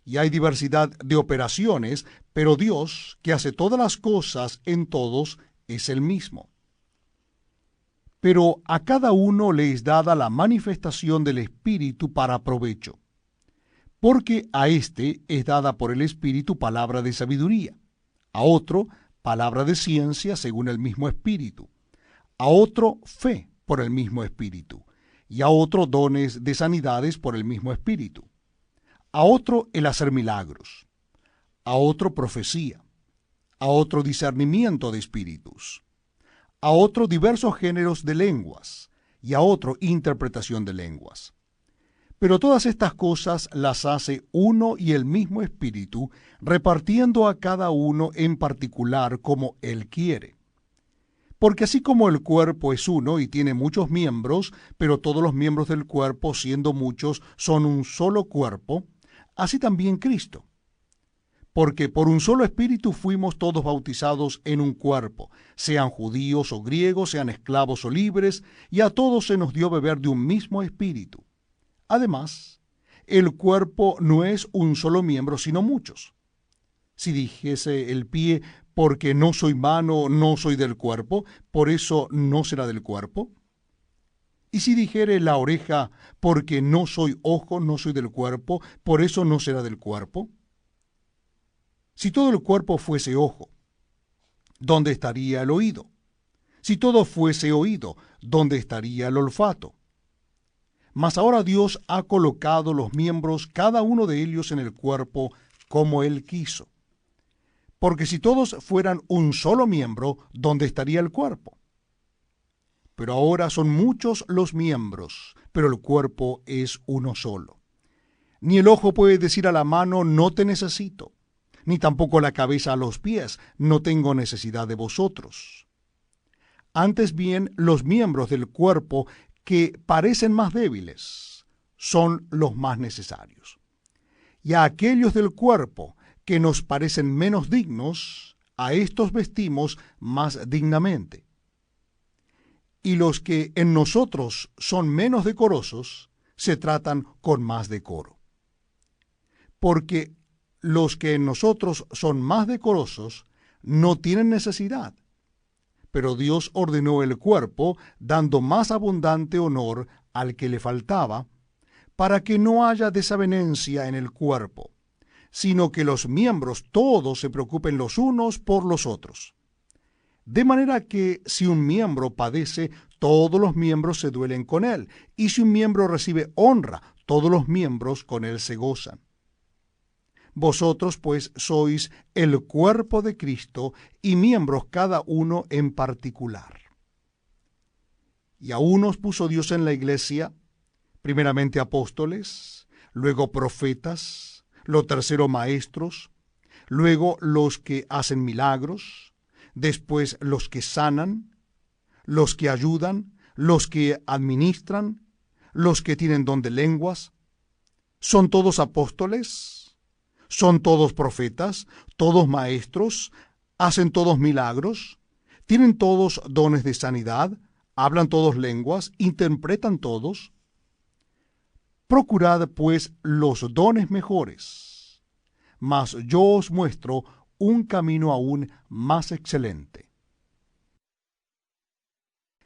Y hay diversidad de operaciones, pero Dios, que hace todas las cosas en todos, es el mismo. Pero a cada uno le es dada la manifestación del Espíritu para provecho. Porque a éste es dada por el Espíritu palabra de sabiduría, a otro palabra de ciencia según el mismo Espíritu, a otro fe por el mismo Espíritu, y a otro dones de sanidades por el mismo Espíritu, a otro el hacer milagros, a otro profecía, a otro discernimiento de espíritus, a otro diversos géneros de lenguas, y a otro interpretación de lenguas. Pero todas estas cosas las hace uno y el mismo Espíritu, repartiendo a cada uno en particular como Él quiere. Porque así como el cuerpo es uno y tiene muchos miembros, pero todos los miembros del cuerpo, siendo muchos, son un solo cuerpo, así también Cristo. Porque por un solo Espíritu fuimos todos bautizados en un cuerpo, sean judíos o griegos, sean esclavos o libres, y a todos se nos dio beber de un mismo Espíritu. Además, el cuerpo no es un solo miembro, sino muchos. Si dijese el pie, porque no soy mano, no soy del cuerpo, por eso no será del cuerpo. Y si dijere la oreja, porque no soy ojo, no soy del cuerpo, por eso no será del cuerpo. Si todo el cuerpo fuese ojo, ¿dónde estaría el oído? Si todo fuese oído, ¿dónde estaría el olfato? Mas ahora Dios ha colocado los miembros, cada uno de ellos, en el cuerpo como Él quiso. Porque si todos fueran un solo miembro, ¿dónde estaría el cuerpo? Pero ahora son muchos los miembros, pero el cuerpo es uno solo. Ni el ojo puede decir a la mano, no te necesito, ni tampoco la cabeza a los pies, no tengo necesidad de vosotros. Antes bien, los miembros del cuerpo que parecen más débiles son los más necesarios. Y a aquellos del cuerpo que nos parecen menos dignos, a estos vestimos más dignamente. Y los que en nosotros son menos decorosos, se tratan con más decoro. Porque los que en nosotros son más decorosos no tienen necesidad, pero Dios ordenó el cuerpo, dando más abundante honor al que le faltaba, para que no haya desavenencia en el cuerpo, sino que los miembros todos se preocupen los unos por los otros. De manera que si un miembro padece, todos los miembros se duelen con él, y si un miembro recibe honra, todos los miembros con él se gozan. Vosotros, pues, sois el cuerpo de Cristo, y miembros cada uno en particular. Y a unos puso Dios en la iglesia, primeramente apóstoles, luego profetas, lo tercero maestros, luego los que hacen milagros, después los que sanan, los que ayudan, los que administran, los que tienen don de lenguas. ¿Son todos apóstoles? ¿Son todos profetas? ¿Todos maestros? ¿Hacen todos milagros? ¿Tienen todos dones de sanidad? ¿Hablan todos lenguas? ¿Interpretan todos? Procurad, pues, los dones mejores, mas yo os muestro un camino aún más excelente.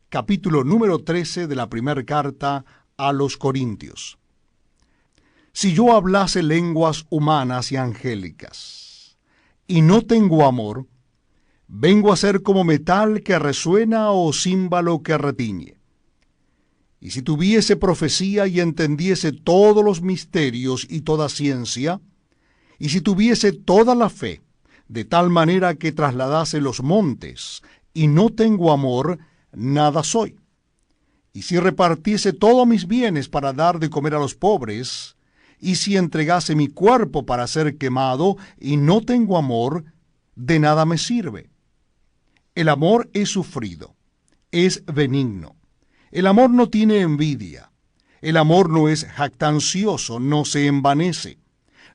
Capítulo número 13 de la primera carta a los Corintios. Si yo hablase lenguas humanas y angélicas, y no tengo amor, vengo a ser como metal que resuena o címbalo que retiñe. Y si tuviese profecía y entendiese todos los misterios y toda ciencia, y si tuviese toda la fe, de tal manera que trasladase los montes, y no tengo amor, nada soy. Y si repartiese todos mis bienes para dar de comer a los pobres, y si entregase mi cuerpo para ser quemado y no tengo amor, de nada me sirve. El amor es sufrido, es benigno. El amor no tiene envidia. El amor no es jactancioso, no se envanece,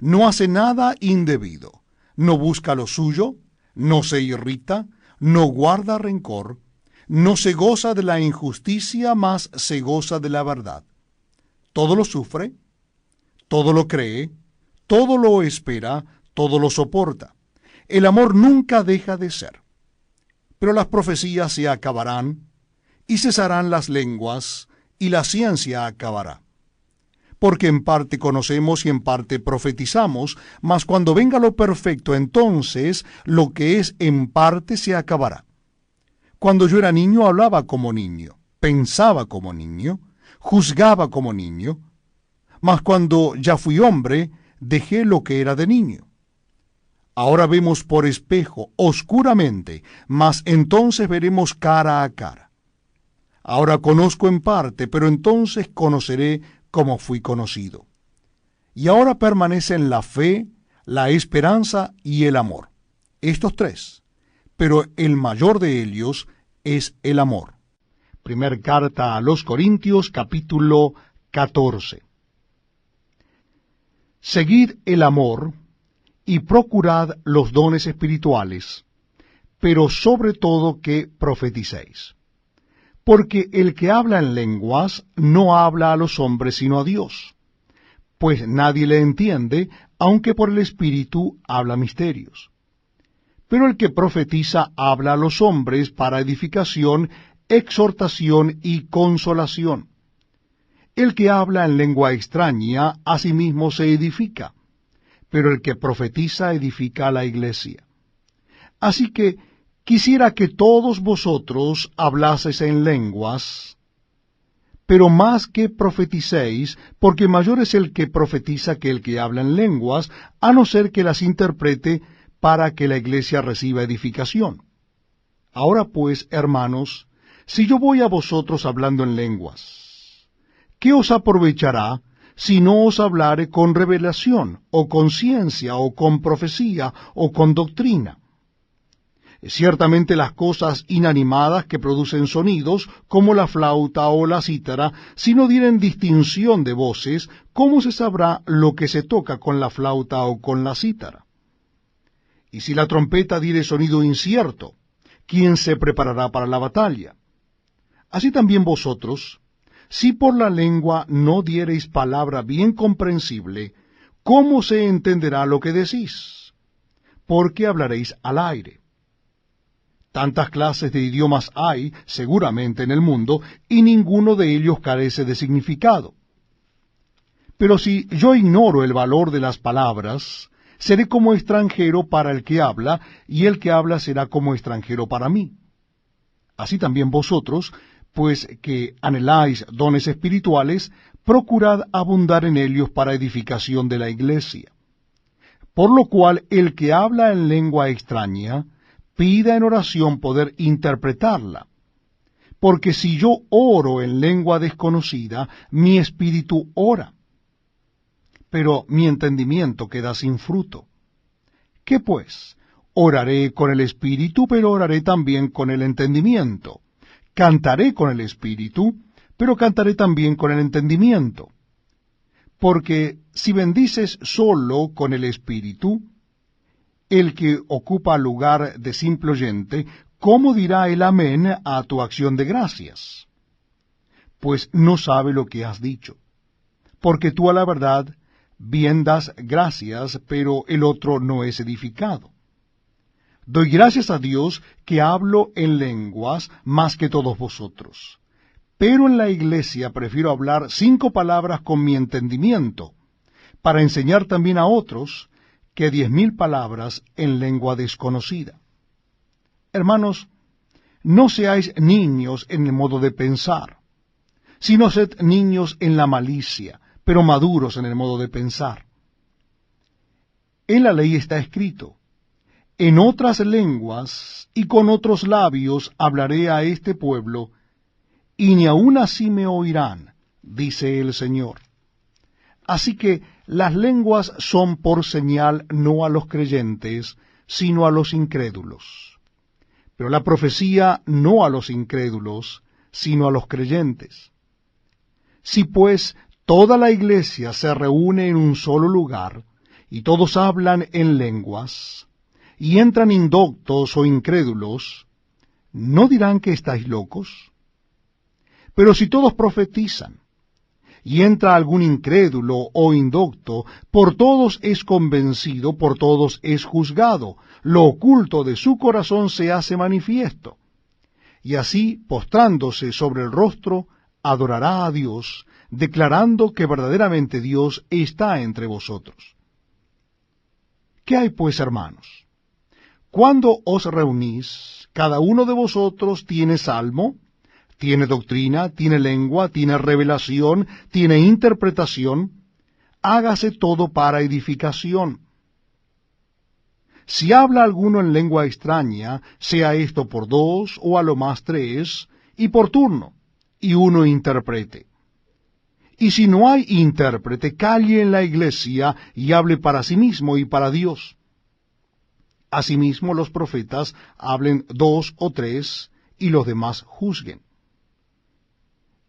no hace nada indebido, no busca lo suyo, no se irrita, no guarda rencor, no se goza de la injusticia, mas se goza de la verdad. Todo lo sufre, todo lo cree, todo lo espera, todo lo soporta. El amor nunca deja de ser. Pero las profecías se acabarán, y cesarán las lenguas, y la ciencia acabará. Porque en parte conocemos y en parte profetizamos, mas cuando venga lo perfecto, entonces lo que es en parte se acabará. Cuando yo era niño hablaba como niño, pensaba como niño, juzgaba como niño, mas cuando ya fui hombre, dejé lo que era de niño. Ahora vemos por espejo, oscuramente, mas entonces veremos cara a cara. Ahora conozco en parte, pero entonces conoceré como fui conocido. Y ahora permanecen la fe, la esperanza y el amor. Estos tres, pero el mayor de ellos es el amor. Primer carta a los Corintios, capítulo 14. Seguid el amor y procurad los dones espirituales, pero sobre todo que profeticéis. Porque el que habla en lenguas no habla a los hombres sino a Dios, pues nadie le entiende, aunque por el Espíritu habla misterios. Pero el que profetiza habla a los hombres para edificación, exhortación y consolación. El que habla en lengua extraña a sí mismo se edifica, pero el que profetiza edifica a la iglesia. Así que quisiera que todos vosotros hablaseis en lenguas, pero más que profeticéis, porque mayor es el que profetiza que el que habla en lenguas, a no ser que las interprete para que la iglesia reciba edificación. Ahora pues, hermanos, si yo voy a vosotros hablando en lenguas, ¿qué os aprovechará si no os hablare con revelación, o con ciencia, o con profecía, o con doctrina? Ciertamente las cosas inanimadas que producen sonidos, como la flauta o la cítara, si no dieren distinción de voces, ¿cómo se sabrá lo que se toca con la flauta o con la cítara? Y si la trompeta diere sonido incierto, ¿quién se preparará para la batalla? Así también vosotros, si por la lengua no diereis palabra bien comprensible, ¿cómo se entenderá lo que decís? Porque hablaréis al aire. Tantas clases de idiomas hay, seguramente, en el mundo, y ninguno de ellos carece de significado. Pero si yo ignoro el valor de las palabras, seré como extranjero para el que habla, y el que habla será como extranjero para mí. Así también vosotros, pues que anheláis dones espirituales, procurad abundar en ellos para edificación de la iglesia. Por lo cual el que habla en lengua extraña, pida en oración poder interpretarla. Porque si yo oro en lengua desconocida, mi espíritu ora, pero mi entendimiento queda sin fruto. ¿Qué pues? Oraré con el espíritu, pero oraré también con el entendimiento. Cantaré con el espíritu, pero cantaré también con el entendimiento. Porque si bendices solo con el espíritu, el que ocupa lugar de simple oyente, ¿cómo dirá el amén a tu acción de gracias? Pues no sabe lo que has dicho. Porque tú a la verdad bien das gracias, pero el otro no es edificado. Doy gracias a Dios que hablo en lenguas más que todos vosotros. Pero en la iglesia prefiero hablar 5 palabras con mi entendimiento, para enseñar también a otros, que 10.000 palabras en lengua desconocida. Hermanos, no seáis niños en el modo de pensar, sino sed niños en la malicia, pero maduros en el modo de pensar. En la ley está escrito: en otras lenguas y con otros labios hablaré a este pueblo, y ni aun así me oirán, dice el Señor. Así que Las lenguas son por señal no a los creyentes, sino a los incrédulos. Pero la profecía no a los incrédulos, sino a los creyentes. Si pues toda la iglesia se reúne en un solo lugar, y todos hablan en lenguas, y entran indoctos o incrédulos, ¿no dirán que estáis locos? Pero si todos profetizan, y entra algún incrédulo o indocto, por todos es convencido, por todos es juzgado, lo oculto de su corazón se hace manifiesto. Y así, postrándose sobre el rostro, adorará a Dios, declarando que verdaderamente Dios está entre vosotros. ¿Qué hay pues, hermanos? Cuando os reunís, cada uno de vosotros tiene salmo, tiene doctrina, tiene lengua, tiene revelación, tiene interpretación, hágase todo para edificación. Si habla alguno en lengua extraña, sea esto por dos o a lo más tres, y por turno, y uno interprete. Y si no hay intérprete, calle en la iglesia y hable para sí mismo y para Dios. Asimismo los profetas hablen dos o tres, y los demás juzguen.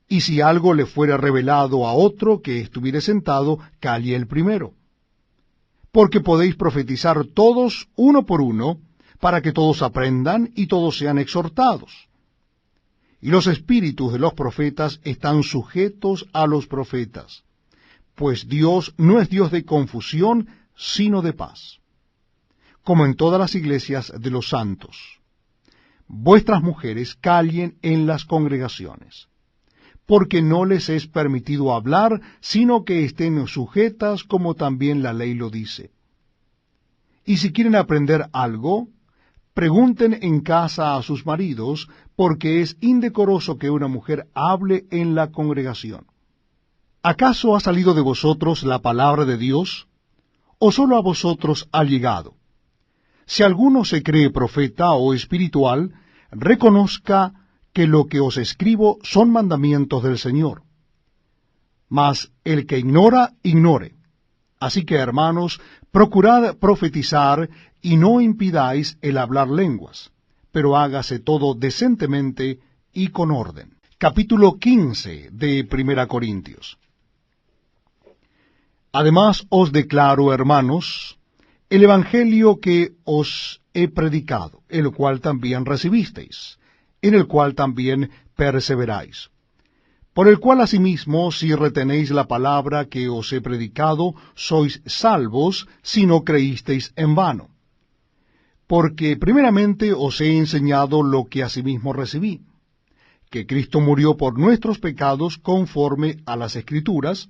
Y si algo le fuera revelado a otro que estuviere sentado, calle el primero. Porque podéis profetizar todos uno por uno, para que todos aprendan y todos sean exhortados. Y los espíritus de los profetas están sujetos a los profetas, pues Dios no es Dios de confusión, sino de paz. Como en todas las iglesias de los santos. Vuestras mujeres callen en las congregaciones, porque no les es permitido hablar, sino que estén sujetas como también la ley lo dice. Y si quieren aprender algo, pregunten en casa a sus maridos, porque es indecoroso que una mujer hable en la congregación. ¿Acaso ha salido de vosotros la palabra de Dios? ¿O sólo a vosotros ha llegado? Si alguno se cree profeta o espiritual, reconozca que lo que os escribo son mandamientos del Señor. Mas el que ignora, ignore. Así que, hermanos, procurad profetizar y no impidáis el hablar lenguas, pero hágase todo decentemente y con orden. Capítulo 15 de Primera Corintios. Además os declaro, hermanos, el evangelio que os he predicado, el cual también recibisteis, en el cual también perseveráis, por el cual asimismo, si retenéis la palabra que os he predicado, sois salvos, si no creísteis en vano. Porque primeramente os he enseñado lo que asimismo recibí, que Cristo murió por nuestros pecados conforme a las Escrituras,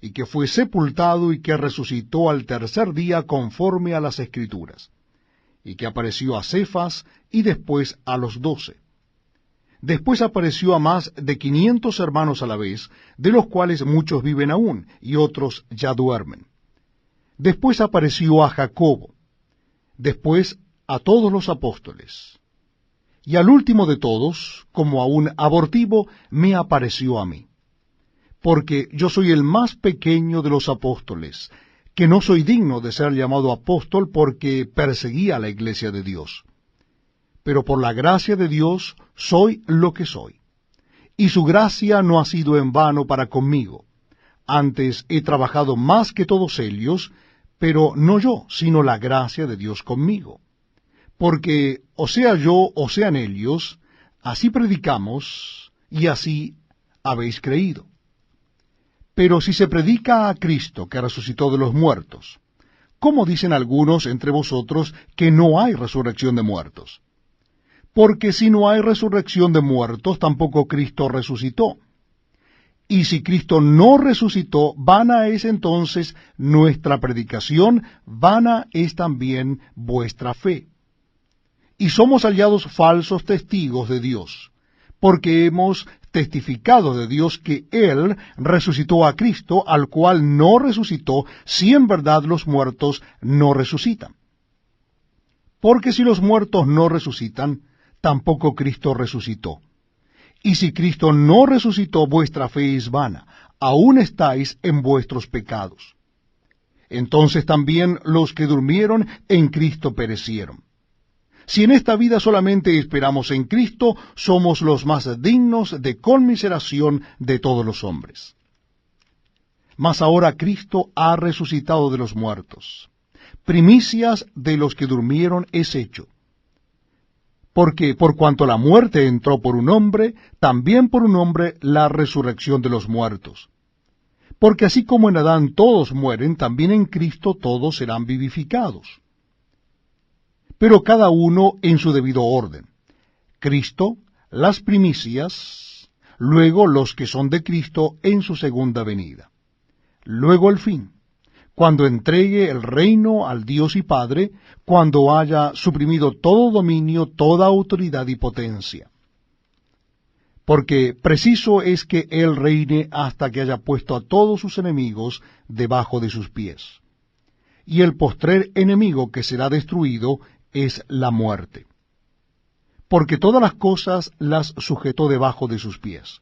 y que fue sepultado y que resucitó al tercer día conforme a las Escrituras, y que apareció a Cefas y después a los 12. Después apareció a más de 500 hermanos a la vez, de los cuales muchos viven aún, y otros ya duermen. Después apareció a Jacobo, después a todos los apóstoles. Y al último de todos, como a un abortivo, me apareció a mí. Porque yo soy el más pequeño de los apóstoles, que no soy digno de ser llamado apóstol porque perseguía la iglesia de Dios. Pero por la gracia de Dios soy lo que soy. Y su gracia no ha sido en vano para conmigo. Antes he trabajado más que todos ellos, pero no yo, sino la gracia de Dios conmigo. Porque, o sea yo, o sean ellos, así predicamos, y así habéis creído. Pero si se predica a Cristo, que resucitó de los muertos, ¿cómo dicen algunos entre vosotros que no hay resurrección de muertos? Porque si no hay resurrección de muertos, tampoco Cristo resucitó. Y si Cristo no resucitó, vana es entonces nuestra predicación, vana es también vuestra fe. Y somos hallados falsos testigos de Dios, porque hemos testificado de Dios que Él resucitó a Cristo, al cual no resucitó, si en verdad los muertos no resucitan. Porque si los muertos no resucitan, tampoco Cristo resucitó. Y si Cristo no resucitó, vuestra fe es vana, aún estáis en vuestros pecados. entonces también los que durmieron en Cristo perecieron. Si en esta vida solamente esperamos en Cristo, somos los más dignos de conmiseración de todos los hombres. Mas ahora Cristo ha resucitado de los muertos. Primicias de los que durmieron es hecho. Porque por cuanto la muerte entró por un hombre, también por un hombre la resurrección de los muertos. Porque así como en Adán todos mueren, también en Cristo todos serán vivificados. Pero cada uno en su debido orden. Cristo, las primicias, luego los que son de Cristo en su segunda venida. Luego el fin, cuando entregue el reino al Dios y Padre, cuando haya suprimido todo dominio, toda autoridad y potencia. Porque preciso es que Él reine hasta que haya puesto a todos sus enemigos debajo de sus pies. Y el postrer enemigo que será destruido es la muerte. Porque todas las cosas las sujetó debajo de sus pies.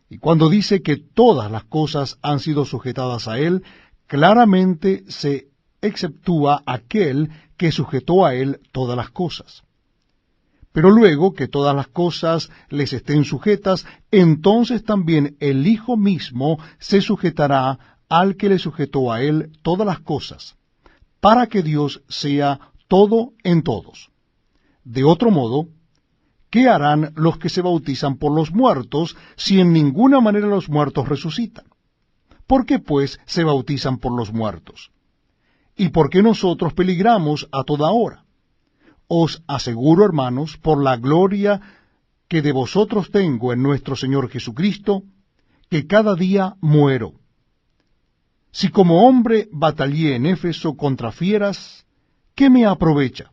Y cuando dice que todas las cosas han sido sujetadas a Él, claramente se exceptúa aquel que sujetó a Él todas las cosas. Pero luego que todas las cosas les estén sujetas, entonces también el Hijo mismo se sujetará al que le sujetó a Él todas las cosas, para que Dios sea todo en todos. De otro modo, ¿qué harán los que se bautizan por los muertos, si en ninguna manera los muertos resucitan? ¿Por qué, pues, se bautizan por los muertos? ¿Y por qué nosotros peligramos a toda hora? Os aseguro, hermanos, por la gloria que de vosotros tengo en nuestro Señor Jesucristo, que cada día muero. Si como hombre batallé en Éfeso contra fieras, ¿qué me aprovecha?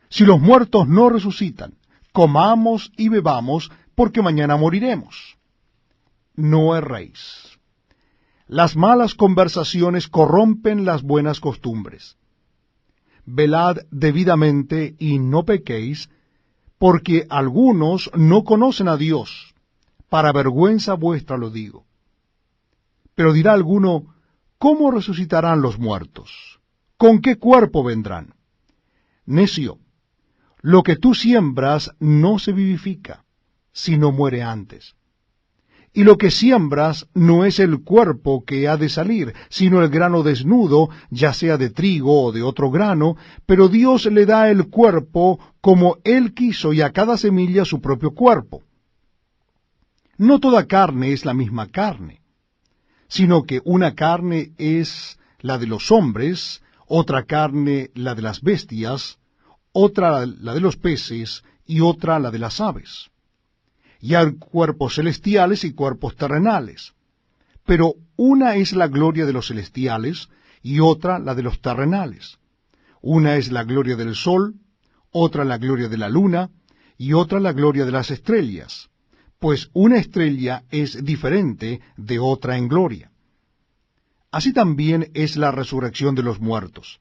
Si los muertos no resucitan, comamos y bebamos, porque mañana moriremos. No erréis. Las malas conversaciones corrompen las buenas costumbres. Velad debidamente y no pequéis, porque algunos no conocen a Dios. Para vergüenza vuestra lo digo. Pero dirá alguno, ¿cómo resucitarán los muertos? ¿Con qué cuerpo vendrán? Necio, lo que tú siembras no se vivifica, sino muere antes. Y lo que siembras no es el cuerpo que ha de salir, sino el grano desnudo, ya sea de trigo o de otro grano, pero Dios le da el cuerpo como Él quiso y a cada semilla su propio cuerpo. No toda carne es la misma carne, sino que una carne es la de los hombres, otra carne la de las bestias, otra la de los peces y otra la de las aves. Y hay cuerpos celestiales y cuerpos terrenales. Pero una es la gloria de los celestiales y otra la de los terrenales. Una es la gloria del sol, otra la gloria de la luna y otra la gloria de las estrellas, pues una estrella es diferente de otra en gloria. Así también es la resurrección de los muertos.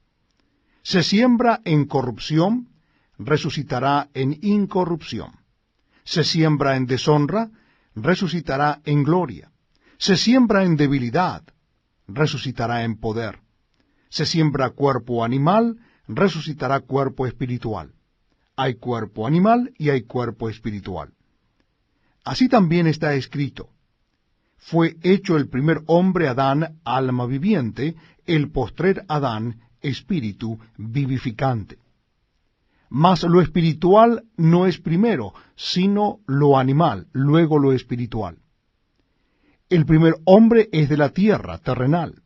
Se siembra en corrupción, resucitará en incorrupción. Se siembra en deshonra, resucitará en gloria. Se siembra en debilidad, resucitará en poder. Se siembra cuerpo animal, resucitará cuerpo espiritual. Hay cuerpo animal y hay cuerpo espiritual. Así también está escrito: fue hecho el primer hombre Adán, alma viviente, el postrer Adán, espíritu vivificante. Mas lo espiritual no es primero, sino lo animal, luego lo espiritual. El primer hombre es de la tierra, terrenal.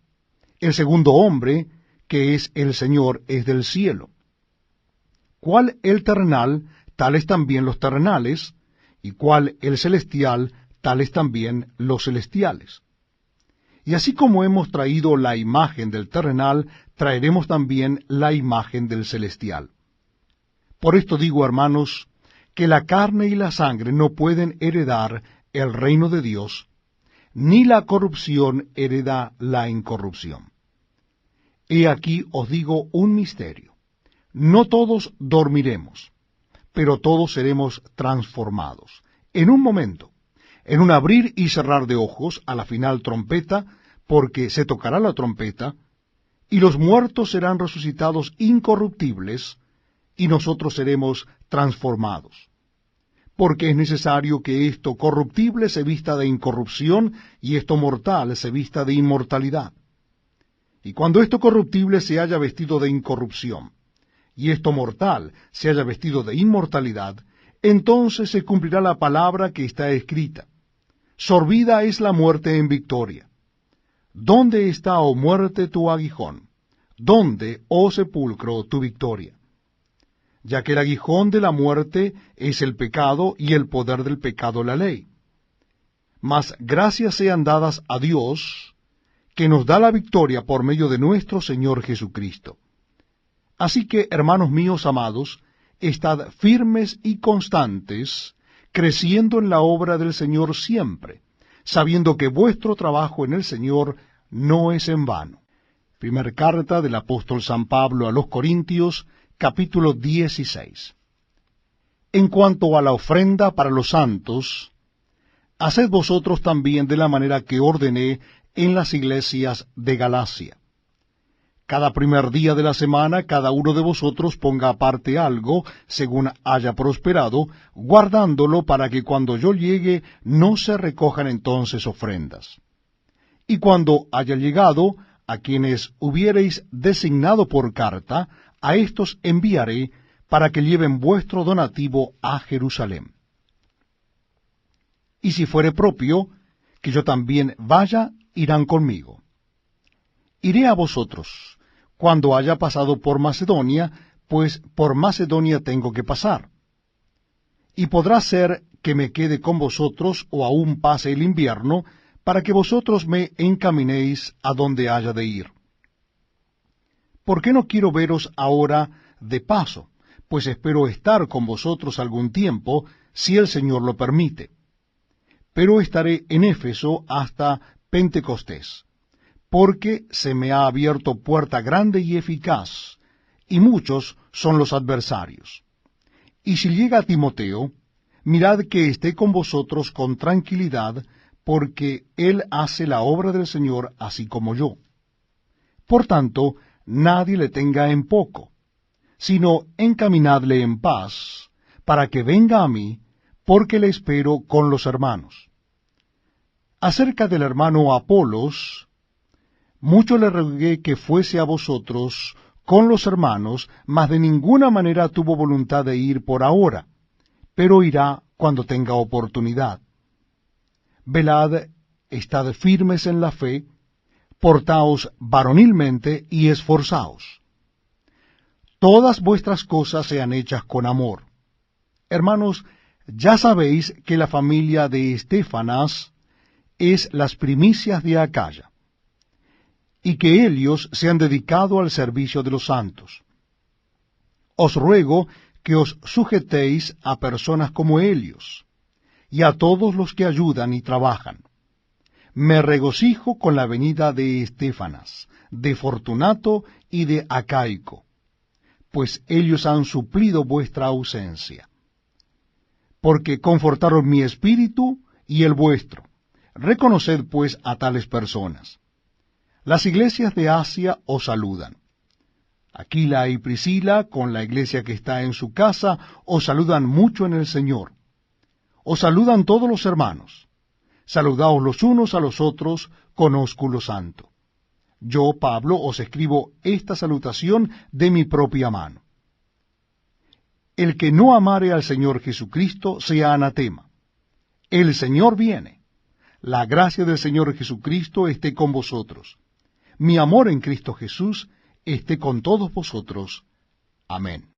El segundo hombre, que es el Señor, es del cielo. Cuál el terrenal, tales también los terrenales, y cuál el celestial, tales también los celestiales. Y así como hemos traído la imagen del terrenal, traeremos también la imagen del celestial. Por esto digo, hermanos, que la carne y la sangre no pueden heredar el reino de Dios, ni la corrupción hereda la incorrupción. He aquí os digo un misterio. No todos dormiremos, pero todos seremos transformados. En un momento, en un abrir y cerrar de ojos, a la final trompeta, porque se tocará la trompeta, y los muertos serán resucitados incorruptibles, y nosotros seremos transformados. Porque es necesario que esto corruptible se vista de incorrupción, y esto mortal se vista de inmortalidad. Y cuando esto corruptible se haya vestido de incorrupción, y esto mortal se haya vestido de inmortalidad, entonces se cumplirá la palabra que está escrita: sorbida es la muerte en victoria. ¿Dónde está, oh muerte, tu aguijón? ¿Dónde, oh sepulcro, tu victoria? Ya que el aguijón de la muerte es el pecado, y el poder del pecado la ley. Mas gracias sean dadas a Dios, que nos da la victoria por medio de nuestro Señor Jesucristo. Así que, hermanos míos amados, estad firmes y constantes, creciendo en la obra del Señor siempre, sabiendo que vuestro trabajo en el Señor no es en vano. Primera carta del apóstol San Pablo a los Corintios, capítulo 16. En cuanto a la ofrenda para los santos, haced vosotros también de la manera que ordené en las iglesias de Galacia. Cada primer día de la semana cada uno de vosotros ponga aparte algo, según haya prosperado, guardándolo para que cuando yo llegue no se recojan entonces ofrendas. Y cuando haya llegado, a quienes hubiereis designado por carta, a éstos enviaré para que lleven vuestro donativo a Jerusalén. Y si fuere propio, que yo también vaya, irán conmigo. Iré a vosotros, cuando haya pasado por Macedonia, pues por Macedonia tengo que pasar. Y podrá ser que me quede con vosotros, o aún pase el invierno, para que vosotros me encaminéis a donde haya de ir. ¿Por qué no quiero veros ahora de paso? Pues espero estar con vosotros algún tiempo, si el Señor lo permite. Pero estaré en Éfeso hasta Pentecostés, porque se me ha abierto puerta grande y eficaz, y muchos son los adversarios. Y si llega Timoteo, mirad que esté con vosotros con tranquilidad, porque él hace la obra del Señor así como yo. Por tanto, nadie le tenga en poco, sino encaminadle en paz, para que venga a mí, porque le espero con los hermanos. Acerca del hermano Apolos, mucho le rogué que fuese a vosotros con los hermanos, mas de ninguna manera tuvo voluntad de ir por ahora, pero irá cuando tenga oportunidad. Velad, estad firmes en la fe, portaos varonilmente y esforzaos. Todas vuestras cosas sean hechas con amor. Hermanos, ya sabéis que la familia de Estéfanas es las primicias de Acaya, y que ellos se han dedicado al servicio de los santos. Os ruego que os sujetéis a personas como ellos, y a todos los que ayudan y trabajan. Me regocijo con la venida de Estéfanas, de Fortunato y de Acaico, pues ellos han suplido vuestra ausencia. Porque confortaron mi espíritu y el vuestro. Reconoced pues a tales personas. Las iglesias de Asia os saludan. Aquila y Priscila, con la iglesia que está en su casa, os saludan mucho en el Señor. Os saludan todos los hermanos. Saludaos los unos a los otros con ósculo santo. Yo, Pablo, os escribo esta salutación de mi propia mano. El que no amare al Señor Jesucristo sea anatema. El Señor viene. La gracia del Señor Jesucristo esté con vosotros. Mi amor en Cristo Jesús esté con todos vosotros. Amén.